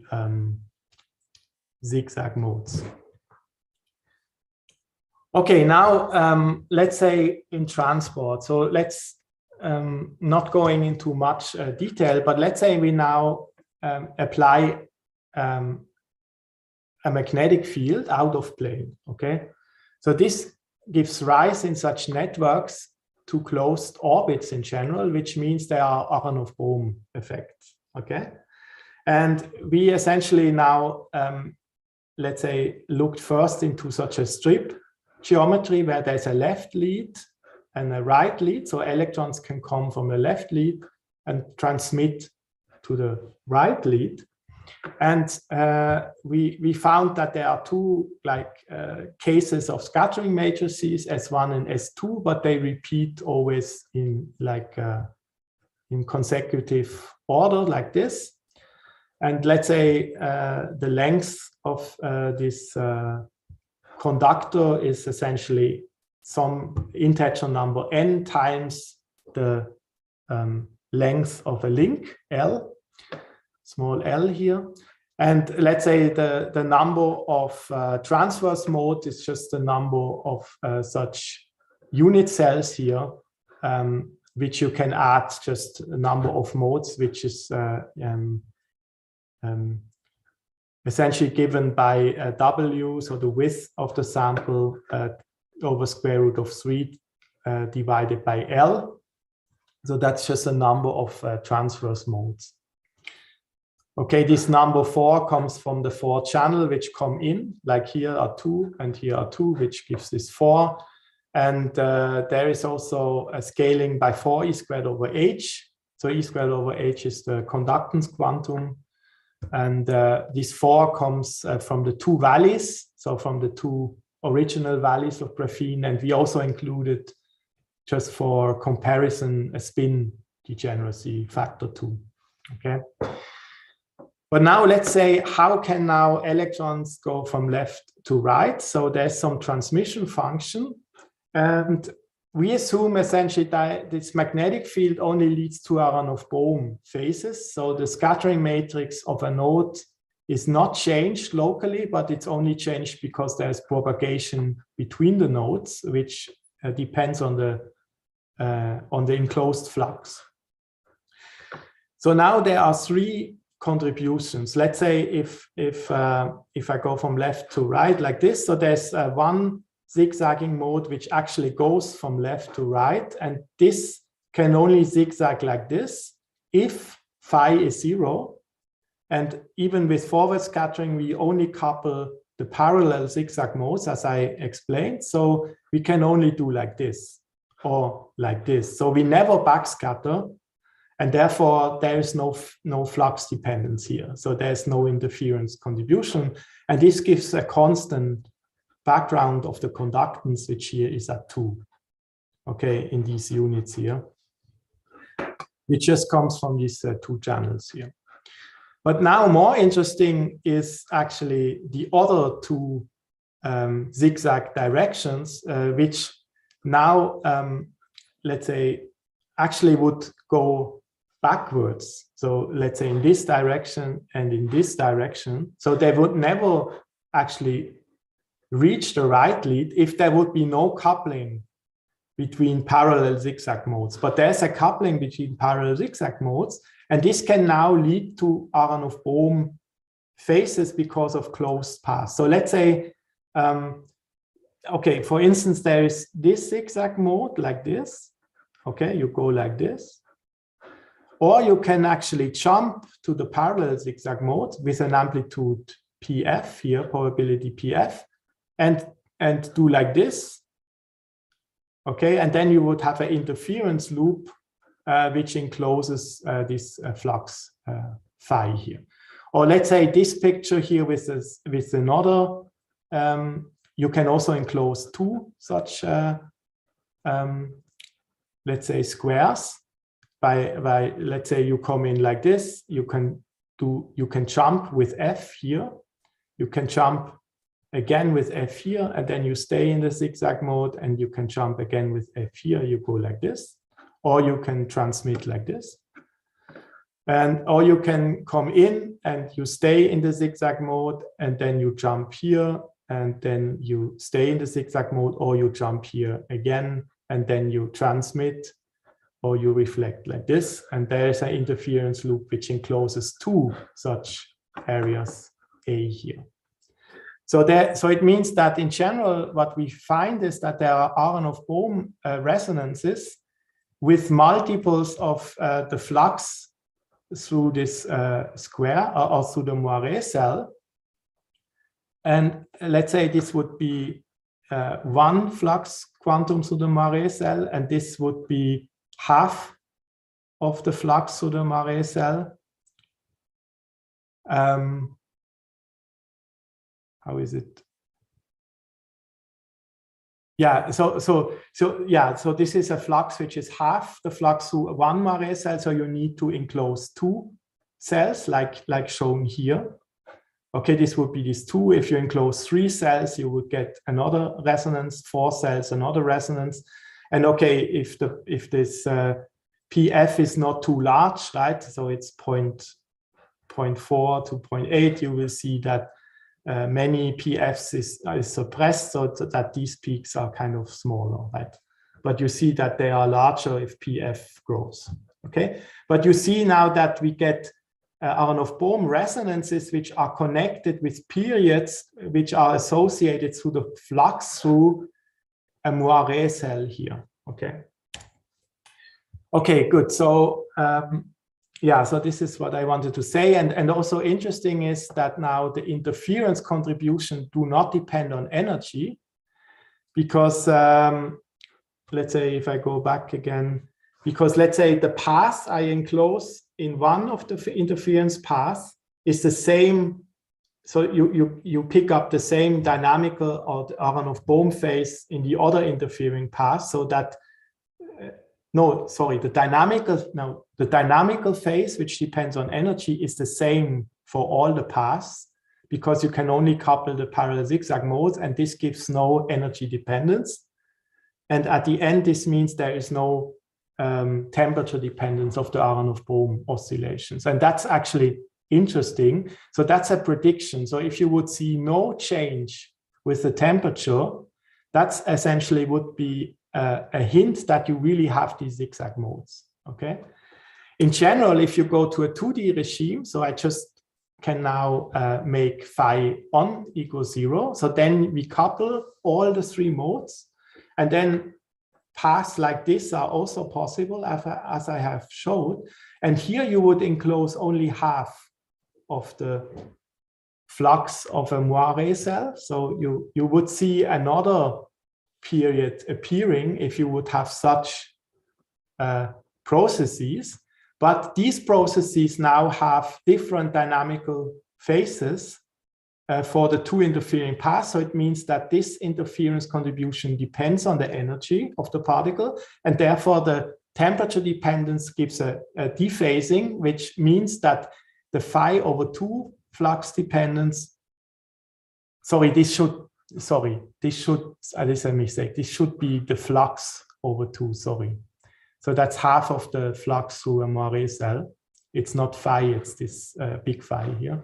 zigzag modes. Okay, now let's say in transport. So let's not going into much detail, but let's say we now apply a magnetic field out of plane, okay? So this gives rise in such networks to closed orbits in general, which means there are Aharonov-Bohm effects, okay? And we essentially now, let's say, looked first into such a strip geometry where there's a left lead and a right lead. So electrons can come from the left lead and transmit to the right lead. And we found that there are two cases of scattering matrices, S1 and S2, but they repeat always in in consecutive order like this. And let's say the length of this conductor is essentially some integer number n times the length of a link, L, small l here. And let's say the number of transverse mode is just the number of such unit cells here, which you can add just a number of modes, which is essentially given by W, so the width of the sample over square root of 3 divided by L. So that's just a number of transverse modes. Okay, this number 4 comes from the 4 channel which come in, like here are 2 and here are 2, which gives this 4. And there is also a scaling by 4e² over h. So E squared over H is the conductance quantum. And this 4 comes from the 2 valleys, so from the 2 original valleys of graphene. And we also included, just for comparison, a spin degeneracy factor 2. Okay. But now let's say, how can now electrons go from left to right? So there's some transmission function. And we assume essentially that this magnetic field only leads to Aharonov-Bohm phases. So the scattering matrix of a node is not changed locally, but it's only changed because there's propagation between the nodes, which depends on the enclosed flux. So now there are 3 contributions. Let's say if I go from left to right like this, so there's one zigzagging mode which actually goes from left to right, and this can only zigzag like this if phi is 0. And even with forward scattering, we only couple the parallel zigzag modes, as I explained. So we can only do like this or like this. So we never backscatter, and therefore there is no flux dependence here. So there's no interference contribution, and this gives a constant background of the conductance, which here is at 2, okay, in these units here, which just comes from these 2 channels here. But now more interesting is actually the other 2 zigzag directions, which now, let's say, actually would go backwards. So let's say in this direction and in this direction. So they would never actually reach the right lead if there would be no coupling between parallel zigzag modes. But there's a coupling between parallel zigzag modes, and this can now lead to Aharonov-Bohm phases because of closed paths. So let's say, okay, for instance, there is this zigzag mode like this. Okay, you go like this. Or you can actually jump to the parallel zigzag mode with an amplitude PF here, probability PF, and do like this. Okay, and then you would have an interference loop which encloses this flux phi here. Or let's say this picture here with another, you can also enclose 2 such, let's say, squares. By let's say you come in like this, you can jump with F here, you can jump again with F here, and then you stay in the zigzag mode, and you can jump again with F here, you go like this, or you can transmit like this. Or you can come in and you stay in the zigzag mode, and then you jump here, and then you stay in the zigzag mode, or you jump here again, and then you transmit, or you reflect like this. And there is an interference loop which encloses 2 such areas A here. So it means that in general, what we find is that there are Aharonov-Bohm resonances with multiples of the flux through this square or through the moiré cell. And let's say this would be 1 flux quantum through the moiré cell, and this would be half of the flux through the moiré cell. How is it? Yeah, so this is a flux which is half the flux through 1 moiré cell, so you need to enclose 2 cells like shown here. Okay, this would be these 2. If you enclose 3 cells, you would get another resonance, 4 cells, another resonance. And okay, if this PF is not too large, right? So it's 0.4 to 0.8, you will see that many PFs is suppressed, so that these peaks are kind of smaller, right? But you see that they are larger if PF grows, okay? But you see now that we get Aharonov-Bohm resonances which are connected with periods which are associated through the flux through a moiré cell here, okay? Okay, good. So yeah, so this is what I wanted to say. And also interesting is that now the interference contribution do not depend on energy, because let's say if I go back again, because let's say the path I enclose in one of the interference paths is the same. So you pick up the same dynamical or the Aharonov-Bohm phase in the other interfering path, so that the dynamical phase, which depends on energy, is the same for all the paths, because you can only couple the parallel zigzag modes, and this gives no energy dependence. And at the end, this means there is no temperature dependence of the Aharonov-Bohm oscillations, and that's actually interesting. So that's a prediction. So if you would see no change with the temperature, that's essentially would be a hint that you really have these zigzag modes. Okay. In general, if you go to a 2D regime, so I just can now make phi on equals 0. So then we couple all the three modes, and then paths like this are also possible, as I have showed. And here you would enclose only half of the flux of a moiré cell. So you would see another period appearing if you would have such processes. But these processes now have different dynamical phases for the two interfering paths. So it means that this interference contribution depends on the energy of the particle, and therefore the temperature dependence gives a dephasing, which means that the phi over 2 flux dependence, this is a mistake. This should be the flux over 2, So that's half of the flux through a moiré cell. It's not phi, it's this big phi here.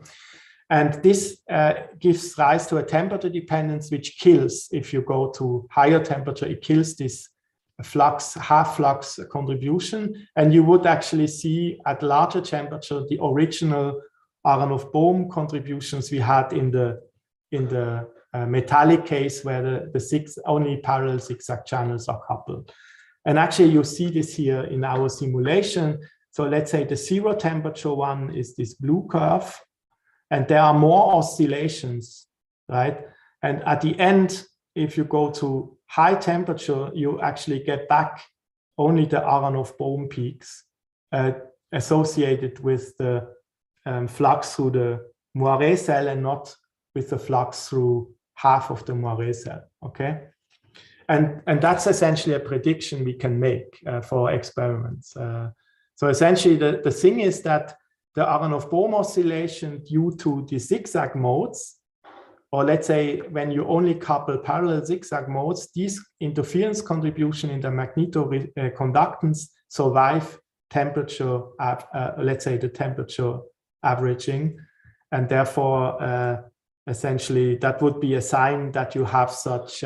And this gives rise to a temperature dependence, which kills, if you go to higher temperature, it kills this flux, half flux contribution. And you would actually see at larger temperature the original Aharonov-Bohm contributions we had in the metallic case, where the only parallel zigzag channels are coupled. And actually you see this here in our simulation. So let's say the 0 temperature one is this blue curve, and there are more oscillations, right? And at the end, if you go to high temperature, you actually get back only the Aharonov-Bohm peaks associated with the flux through the moiré cell, and not with the flux through half of the moiré cell, okay? And that's essentially a prediction we can make for experiments. So essentially the thing is that the Aharonov-Bohm oscillation due to the zigzag modes, or let's say when you only couple parallel zigzag modes, these interference contribution in the magnetoconductance survive temperature, let's say the temperature averaging, and therefore essentially that would be a sign that you have such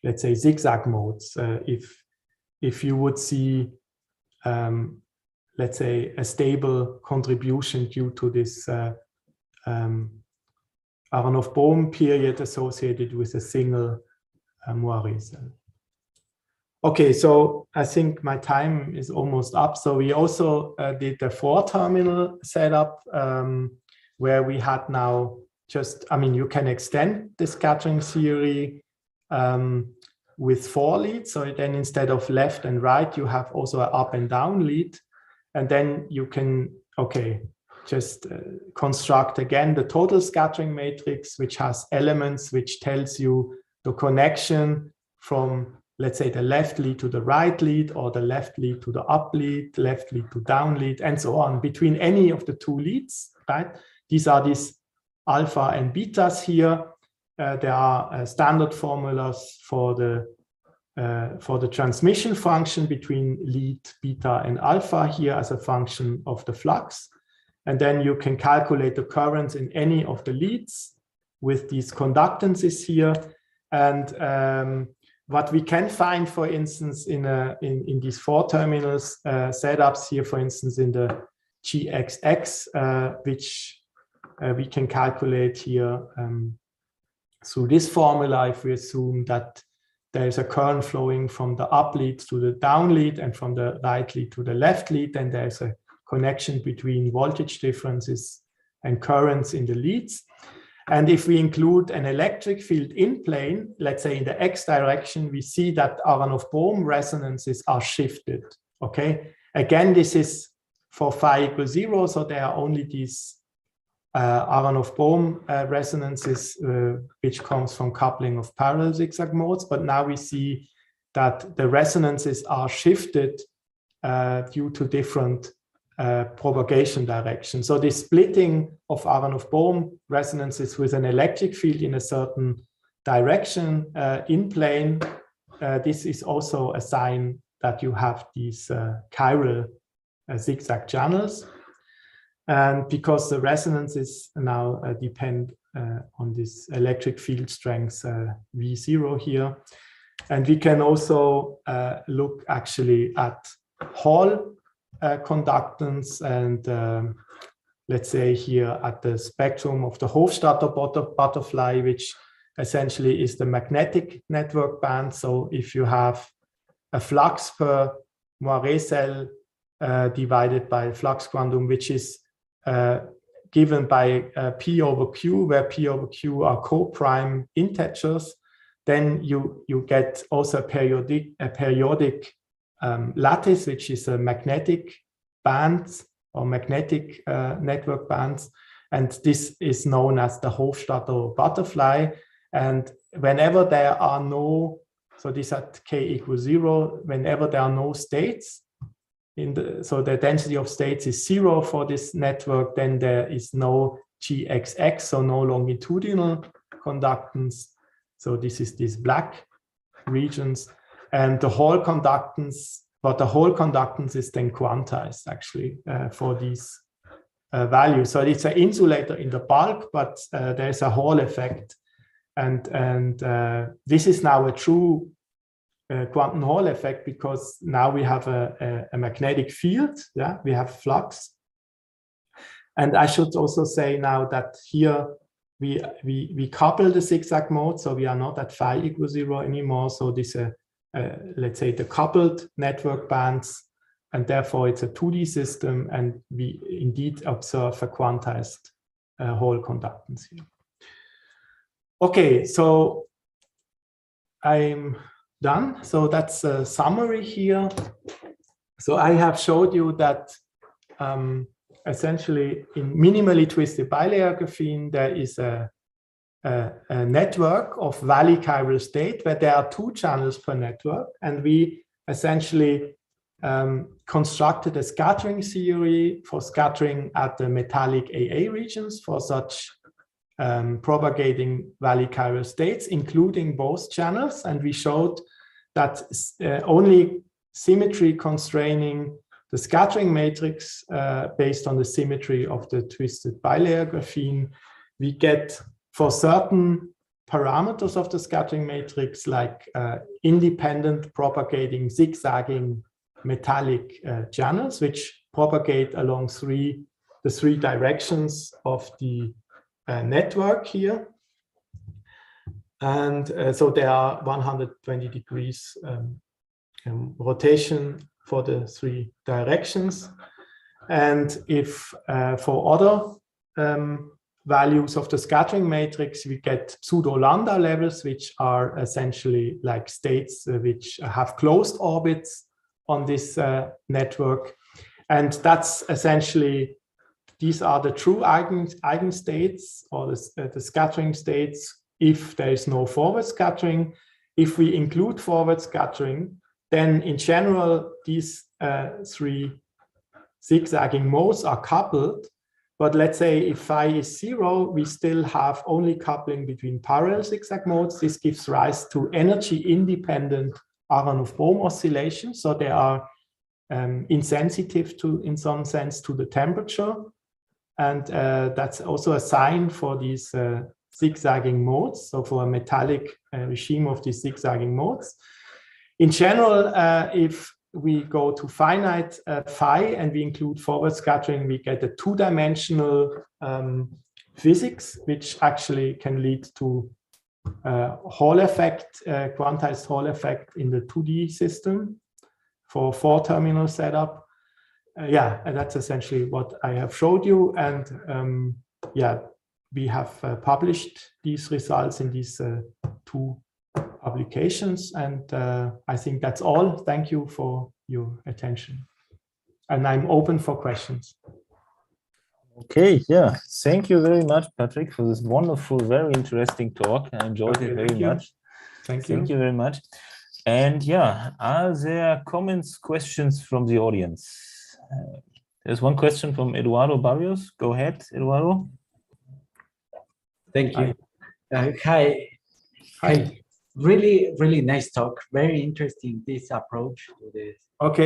let's say zigzag modes. If you would see let's say a stable contribution due to this Aharonov-Bohm period associated with a single moiré cell. Okay, so I think my time is almost up. So we also did the 4-terminal setup where we had now just, you can extend the scattering theory with 4 leads. So then instead of left and right, you have also an up and down lead. And then you can, just construct again the total scattering matrix, which has elements which tells you the connection from, let's say, the left lead to the right lead, or the left lead to the up lead, left lead to down lead, and so on, between any of the 2 leads, right? These are these alpha and betas here. There are standard formulas for the transmission function between lead beta and alpha here as a function of the flux. And then you can calculate the currents in any of the leads with these conductances here. And what we can find, for instance, in these 4 terminals setups here, for instance, in the GXX, which we can calculate here through this formula, if we assume that there is a current flowing from the up lead to the down lead and from the right lead to the left lead, then there's a connection between voltage differences and currents in the leads. And if we include an electric field in plane, let's say in the x direction, we see that Aharonov-Bohm resonances are shifted. Okay. Again, this is for phi equals 0, so there are only these Aharonov-Bohm resonances, which comes from coupling of parallel zigzag modes. But now we see that the resonances are shifted due to different propagation directions. So the splitting of Aharonov-Bohm resonances with an electric field in a certain direction in plane, this is also a sign that you have these chiral zigzag channels. And because the resonances now depend on this electric field strength V0 here. And we can also look actually at Hall conductance and let's say here at the spectrum of the Hofstadter butterfly, which essentially is the magnetic network band. So if you have a flux per moiré cell divided by flux quantum, which is given by P over Q, where P over Q are co-prime integers, then you get also a periodic lattice, which is a magnetic band or magnetic network bands. And this is known as the Hofstadter butterfly. And whenever there are no, so this at k equals 0, whenever there are no states, so the density of states is 0 for this network, then there is no GXX, so no longitudinal conductance. So this is these black regions. And the Hall conductance, but the Hall conductance is then quantized actually for these values. So it's an insulator in the bulk, but there's a Hall effect. And this is now a true quantum Hall effect, because now we have a magnetic field, yeah, we have flux. And I should also say now that here we couple the zigzag mode, so we are not at phi equals 0 anymore. So this, let's say the coupled network bands, and therefore it's a 2D system, and we indeed observe a quantized Hall conductance here. Okay, so I'm done. So that's a summary here. So I have showed you that essentially in minimally twisted bilayer graphene, there is a network of valley chiral state where there are 2 channels per network. And we essentially constructed a scattering theory for scattering at the metallic AA regions for such propagating valley chiral states, including both channels. And we showed that only symmetry constraining the scattering matrix based on the symmetry of the twisted bilayer graphene, we get for certain parameters of the scattering matrix, like independent propagating zigzagging metallic channels, which propagate along the three directions of the network here. And so there are 120 degrees rotation for the 3 directions. And if for other values of the scattering matrix, we get pseudo-Landau levels, which are essentially like states which have closed orbits on this network. And that's essentially, these are the true eigenstates, or the scattering states, if there is no forward scattering. If we include forward scattering, then in general, these 3 zigzagging modes are coupled. But let's say if phi is 0, we still have only coupling between parallel zigzag modes. This gives rise to energy-independent Aharonov-Bohm oscillations. So they are insensitive to, in some sense, to the temperature. And that's also a sign for these zigzagging modes. So for a metallic regime of these zigzagging modes. In general, if we go to finite phi and we include forward scattering, we get a 2-dimensional physics, which actually can lead to Hall effect, quantized Hall effect in the 2D system for 4-terminal setup. Yeah, and that's essentially what I have showed you. And yeah, we have published these results in these 2 publications, and I think that's all. Thank you for your attention, and I'm open for questions. Okay, yeah, thank you very much, Patrik, for this wonderful, very interesting talk. I enjoyed it very much. Thank you very much. And yeah, are there comments, questions from the audience? There's one question from Eduardo Barrios. Go ahead, Eduardo. Thank you. Hi. Really nice talk. Very interesting, this approach to the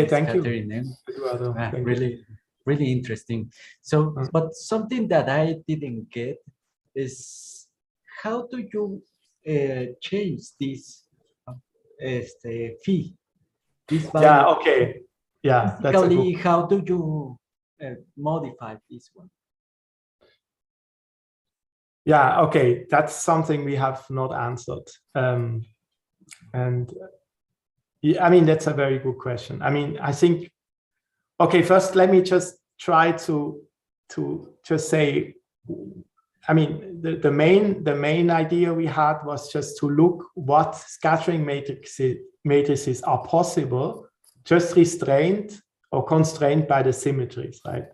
thank you. Eduardo, really interesting. So, but something that I didn't get is how do you change this fee? This value? Yeah, okay. Yeah, basically, how do you modify this one? Yeah, okay, that's something we have not answered. And yeah, I mean, that's a very good question. I mean, I think, okay, first, let me just try to just say, I mean, the main idea we had was just to look what scattering matrices are possible, just restrained or constrained by the symmetries, right?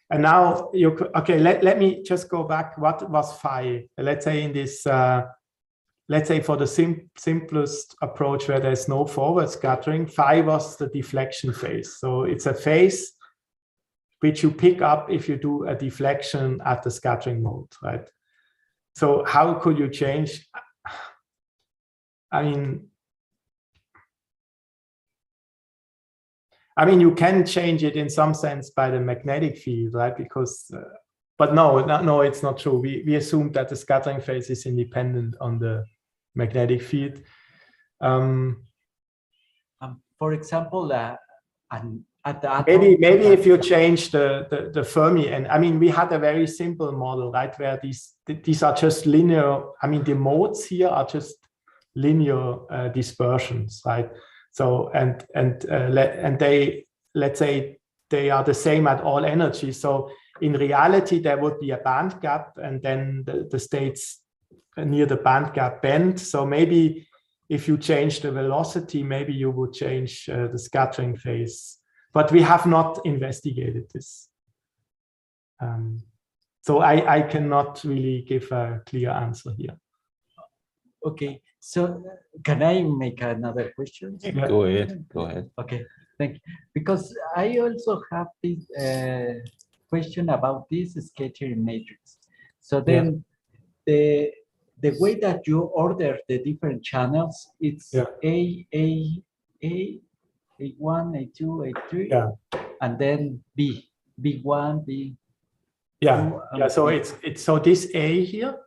And now, okay, let me just go back. What was phi? Let's say in this, let's say for the simplest approach where there's no forward scattering, phi was the deflection phase. So it's a phase which you pick up if you do a deflection at the scattering mode, right? So how could you change? I mean, you can change it in some sense by the magnetic field, right? Because, but no, it's not true. We assumed that the scattering phase is independent on the magnetic field. For example, maybe if you change the Fermi, and I mean, we had a very simple model, right? Where these are just linear. I mean, the modes here are just linear dispersions, right? So and they, let's say they are the same at all energies. So in reality, there would be a band gap, and then the states near the band gap bend. So maybe if you change the velocity, maybe you would change the scattering phase. But we have not investigated this. So I cannot really give a clear answer here. Okay, so can I make another question? Yeah. Go ahead. Okay, thank you. Because I also have this question about this scattering matrix. So then the way that you order the different channels, it's A1, A2, A3, and then B1, B. Yeah. So it's so this A here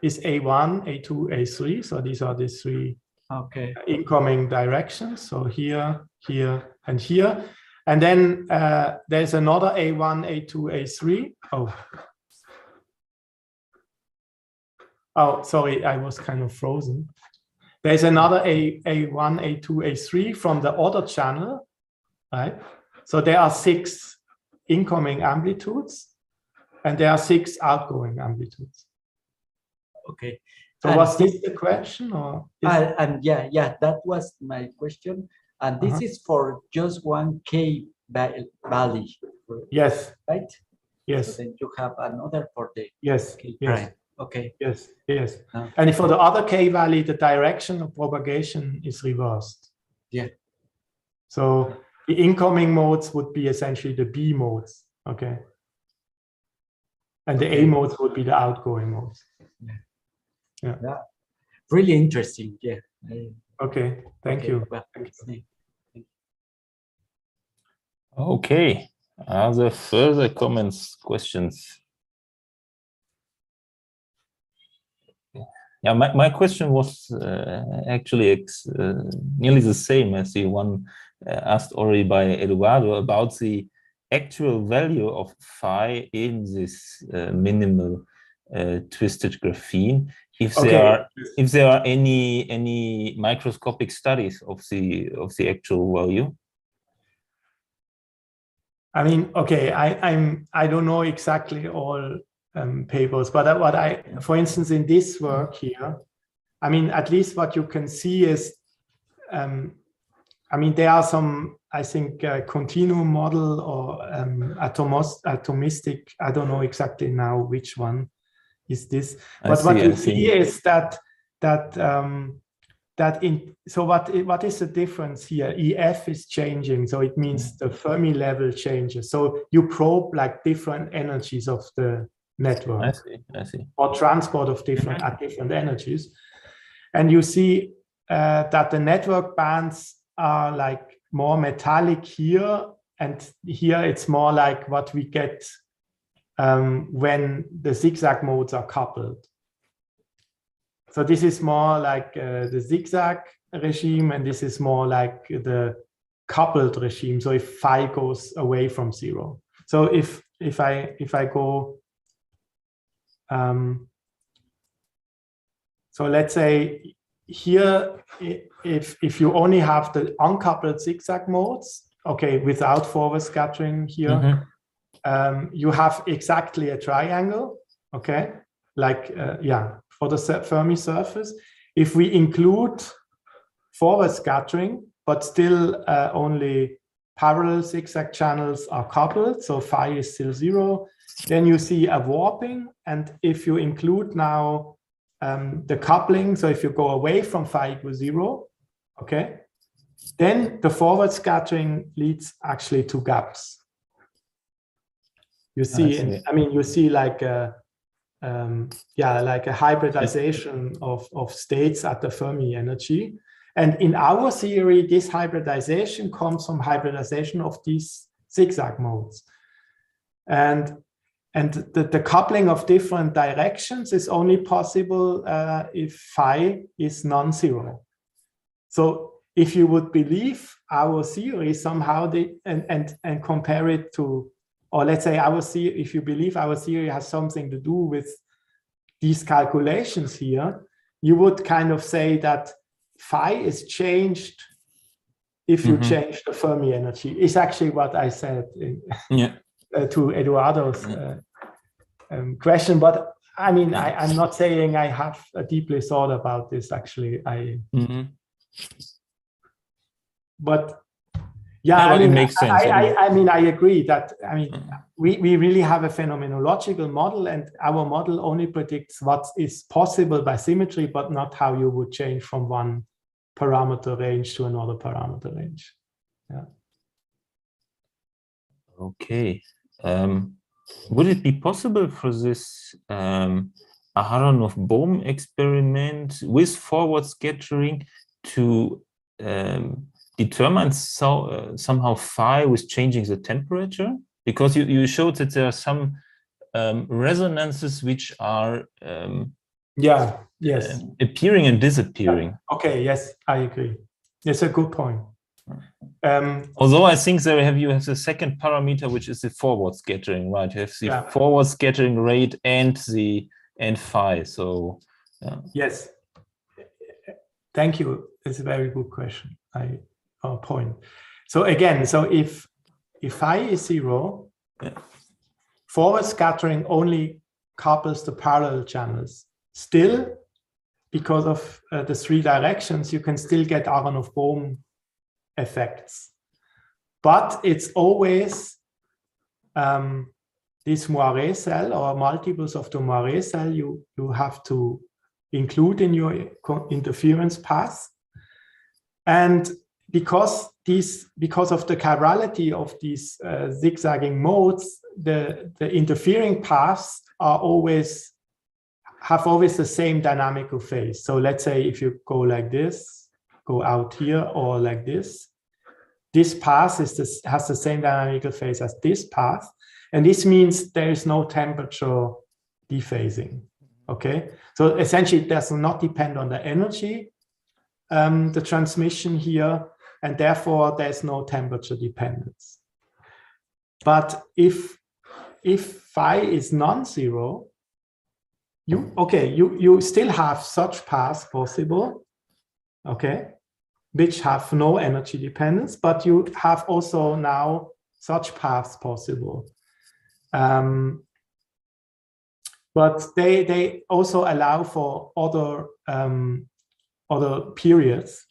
is A1, A2, A3. So these are the 3 incoming directions. So here, here, and here. And then there's another A1, A2, A3. Oh, sorry, I was kind of frozen. There's another A1, A2, A3 from the other channel, right? So there are 6 incoming amplitudes, and there are 6 outgoing amplitudes. Okay. So was this the question, or? And yeah, that was my question. And this is for just one K value. Yes. Right? Yes. So then you have another for the K prime. Okay. Yes. And for the other K value, the direction of propagation is reversed. Yeah. So the incoming modes would be essentially the B modes. Okay. And the A modes would be the outgoing modes. Yeah. Really interesting. Yeah. Okay. Thank you. Well, Okay. Are there further comments, questions? Yeah, my question was actually nearly the same as the one asked already by Eduardo about the actual value of phi in this minimal twisted graphene. If there are any microscopic studies of the actual value. I mean, okay, I don't know exactly all papers. But what for instance, in this work here, I mean, at least what you can see is, I mean, there are some, I think, continuum model or atomistic, I don't know exactly now which one is this. But what you see is that so what is the difference here? EF is changing, so it means the Fermi level changes. So you probe like different energies of the network. I see. Or transport of different at different energies. And you see that the network bands are like more metallic here, and here it's more like what we get when the zigzag modes are coupled. So this is more like the zigzag regime, and this is more like the coupled regime. So if phi goes away from 0. So if I go, so let's say here, if you only have the uncoupled zigzag modes, okay, without forward scattering here, you have exactly a triangle, okay, like yeah, for the Fermi surface. If we include forward scattering, but still only parallel zigzag channels are coupled, so phi is still 0, then you see a warping. And if you include now the coupling, so if you go away from phi equals 0, okay, then the forward scattering leads actually to gaps. You see, I mean, you see like a, yeah, like a hybridization of states at the Fermi energy. And in our theory, this hybridization comes from hybridization of these zigzag modes. And the coupling of different directions is only possible if phi is non-zero. So if you would believe our theory somehow, and compare it to, or let's say our theory, if you believe our theory has something to do with these calculations here, you would kind of say that phi is changed if you change the Fermi energy. Is actually what I said in, to Eduardo's question. But I mean, I'm not saying I have deeply thought about this actually. But yeah, I mean, it makes sense. I mean, I agree that, I mean, we really have a phenomenological model, and our model only predicts what is possible by symmetry, but not how you would change from one parameter range to another parameter range. Yeah. Okay. Would it be possible for this Aharonov-Bohm experiment with forward scattering to determine somehow phi with changing the temperature? Because you showed that there are some resonances which are appearing and disappearing. Okay, yes, I agree. It's a good point. Although I think you have the second parameter, which is the forward scattering, right? You have the forward scattering rate and phi. So yes, thank you. It's a very good question. Point. So again, so if phi is 0, forward scattering only couples the parallel channels. Still, because of the 3 directions, you can still get Aharonov-Bohm effects. But it's always this moiré cell or multiples of the moiré cell you have to include in your interference path. And because of the chirality of these zigzagging modes, the interfering paths have always the same dynamical phase. So let's say if you go like this, go out here, or like this path has the same dynamical phase as this path, and this means there is no temperature dephasing. Okay, so essentially it does not depend on the energy, the transmission here, and therefore there's no temperature dependence. But if phi is non-zero, you still have such paths possible, okay, which have no energy dependence, but you have also now such paths possible. but they also allow for other periods.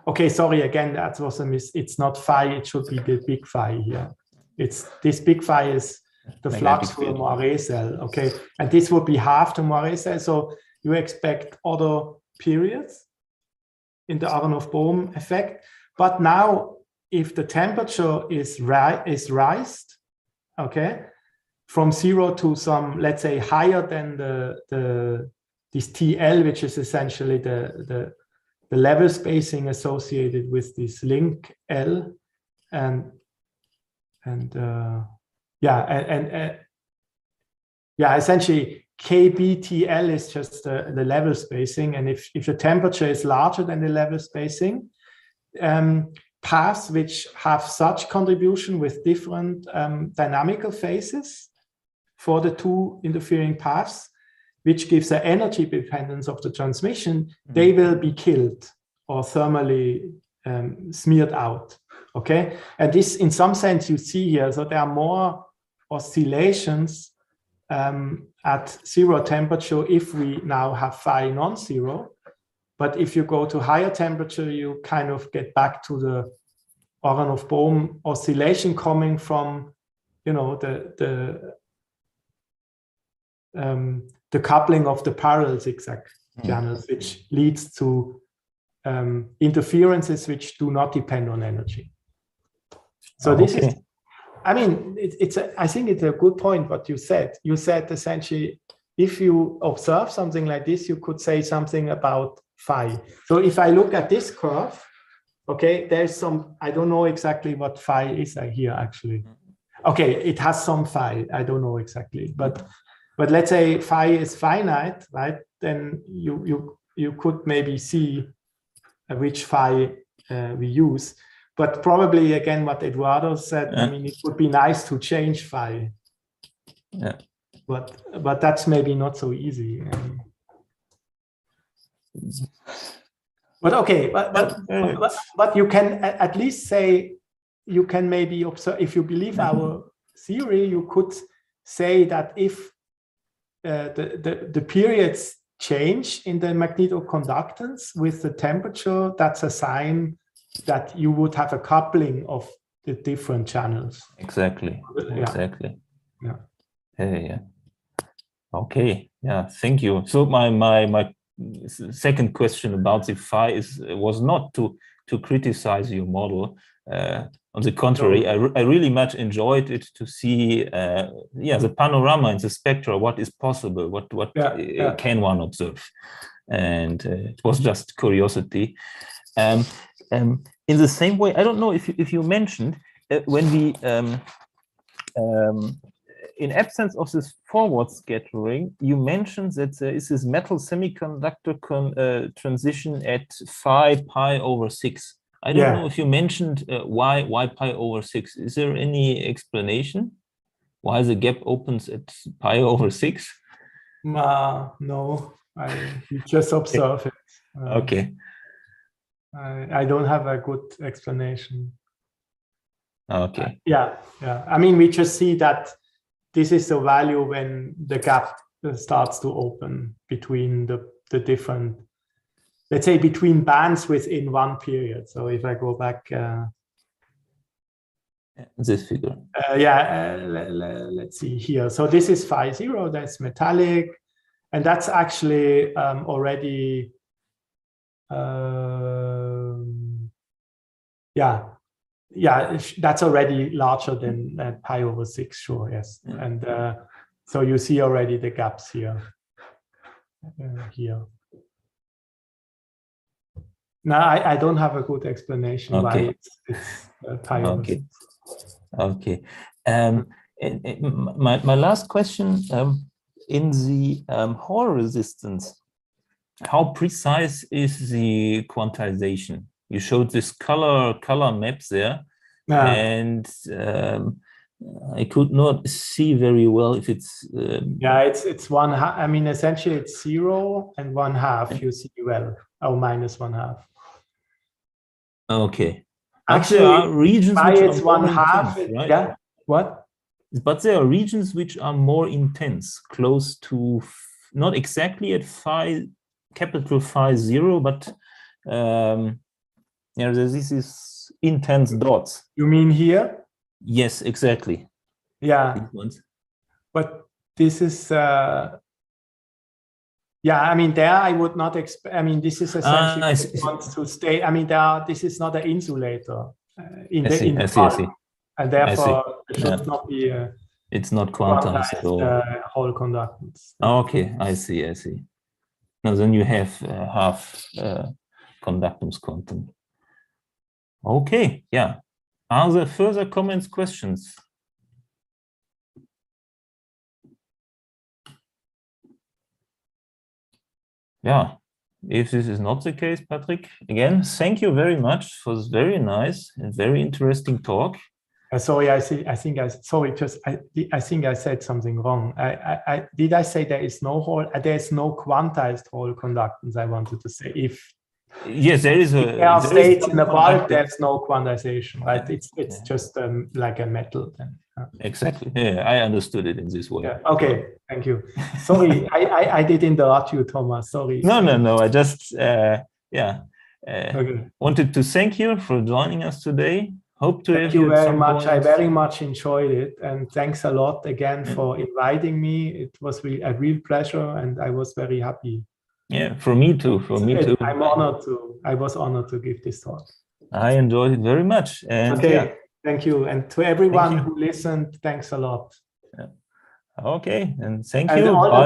Okay, sorry again, that was a it's not phi, it should be the big phi here. It's this big phi is the flux for a moiré cell, okay, and this would be half the moiré cell. So you expect other periods in the Aharonov-Bohm effect. But now, if the temperature is raised, okay, from 0 to some, let's say, higher than this TL, which is essentially the level spacing associated with this link L, essentially KBTL is just the level spacing, and if the temperature is larger than the level spacing, paths which have such contribution with different dynamical phases for the two interfering paths, which gives an energy dependence of the transmission, they will be killed or thermally smeared out. Okay, and this, in some sense, you see here. So there are more oscillations at 0 temperature if we now have phi non-zero. But if you go to higher temperature, you kind of get back to the Aharonov-Bohm oscillation coming from, you know, the coupling of the parallel zigzag channels, which leads to interferences which do not depend on energy. So this is, I mean, I think it's a good point what you said. You said essentially, if you observe something like this, you could say something about phi. So if I look at this curve, okay, there's some, I don't know exactly what phi is here actually. Okay, it has some phi, I don't know exactly, but let's say phi is finite, right? Then you could maybe see which phi we use. But probably, again, what Eduardo said, I mean, it would be nice to change phi. Yeah. But that's maybe not so easy. But okay, but you can at least say, you can maybe observe, if you believe our theory, you could say that if the periods change in the magnetoconductance with the temperature, that's a sign that you would have a coupling of the different channels. Exactly. Yeah. Exactly. Yeah. Yeah. Okay. Yeah. Thank you. So my second question about the phi was not to criticize your model. On the contrary, I really much enjoyed it to see the panorama and the spectra, what is possible, what can one observe, and it was just curiosity. In the same way, I don't know if you mentioned when we in absence of this forward scattering, you mentioned that there is this metal semiconductor transition at phi pi over 6. I don't know if you mentioned why pi over 6. Is there any explanation why the gap opens at pi over 6? No, I just observe it. Okay. I don't have a good explanation. Okay. Yeah. I mean, we just see that this is the value when the gap starts to open between the different, let's say, between bands within one period. So if I go back, this figure. Let's see here. So this is phi 0. That's metallic, and that's actually already. That's already larger than pi over 6, sure, yes. And so you see already the gaps here. Now, I don't have a good explanation why it's pi over 6. Okay. My last question, in the Hall resistance, how precise is the quantization? You showed this color maps there, and I could not see very well if it's. It's 1/2. I mean, essentially, it's 0 and 1/2. You see well, or minus 1/2. Okay. Actually, there are regions which it's are 1/2. right? Yeah. What? but there are regions which are more intense, close to not exactly at phi, capital phi 0, but there's these intense dots. You mean here? Yes, exactly. Yeah. These ones. But this is, yeah, I mean, there I would not expect, I mean, this is essentially wants to stay, I mean, this is not an insulator in the bulk, and therefore it should not be it's not quantized at all. Hall conductance. Okay, I see. Now then you have half conductance quantum. Okay, yeah. Are there further comments, questions? Yeah, if this is not the case, Patrik, again, thank you very much for this very nice and very interesting talk. Sorry, I think I said something wrong. Did I say there is no Hall? There's no quantized Hall conductance. I wanted to say yes, there is a. There are states in the bulk. There's no quantization, right? It's just like a metal. Then. Exactly. Yeah, I understood it in this way. Yeah. Okay. Thank you. Sorry, I did interrupt you, Thomas. Sorry. No. I just okay. wanted to thank you for joining us today. Hope to thank have you very much. I very much enjoyed it, and thanks a lot again for inviting me. It was really a real pleasure, and I was very happy. Yeah, for me too. I was honored to give this talk. I enjoyed it very much. And okay, thank you. And to everyone who listened, thanks a lot. Okay, and thank you.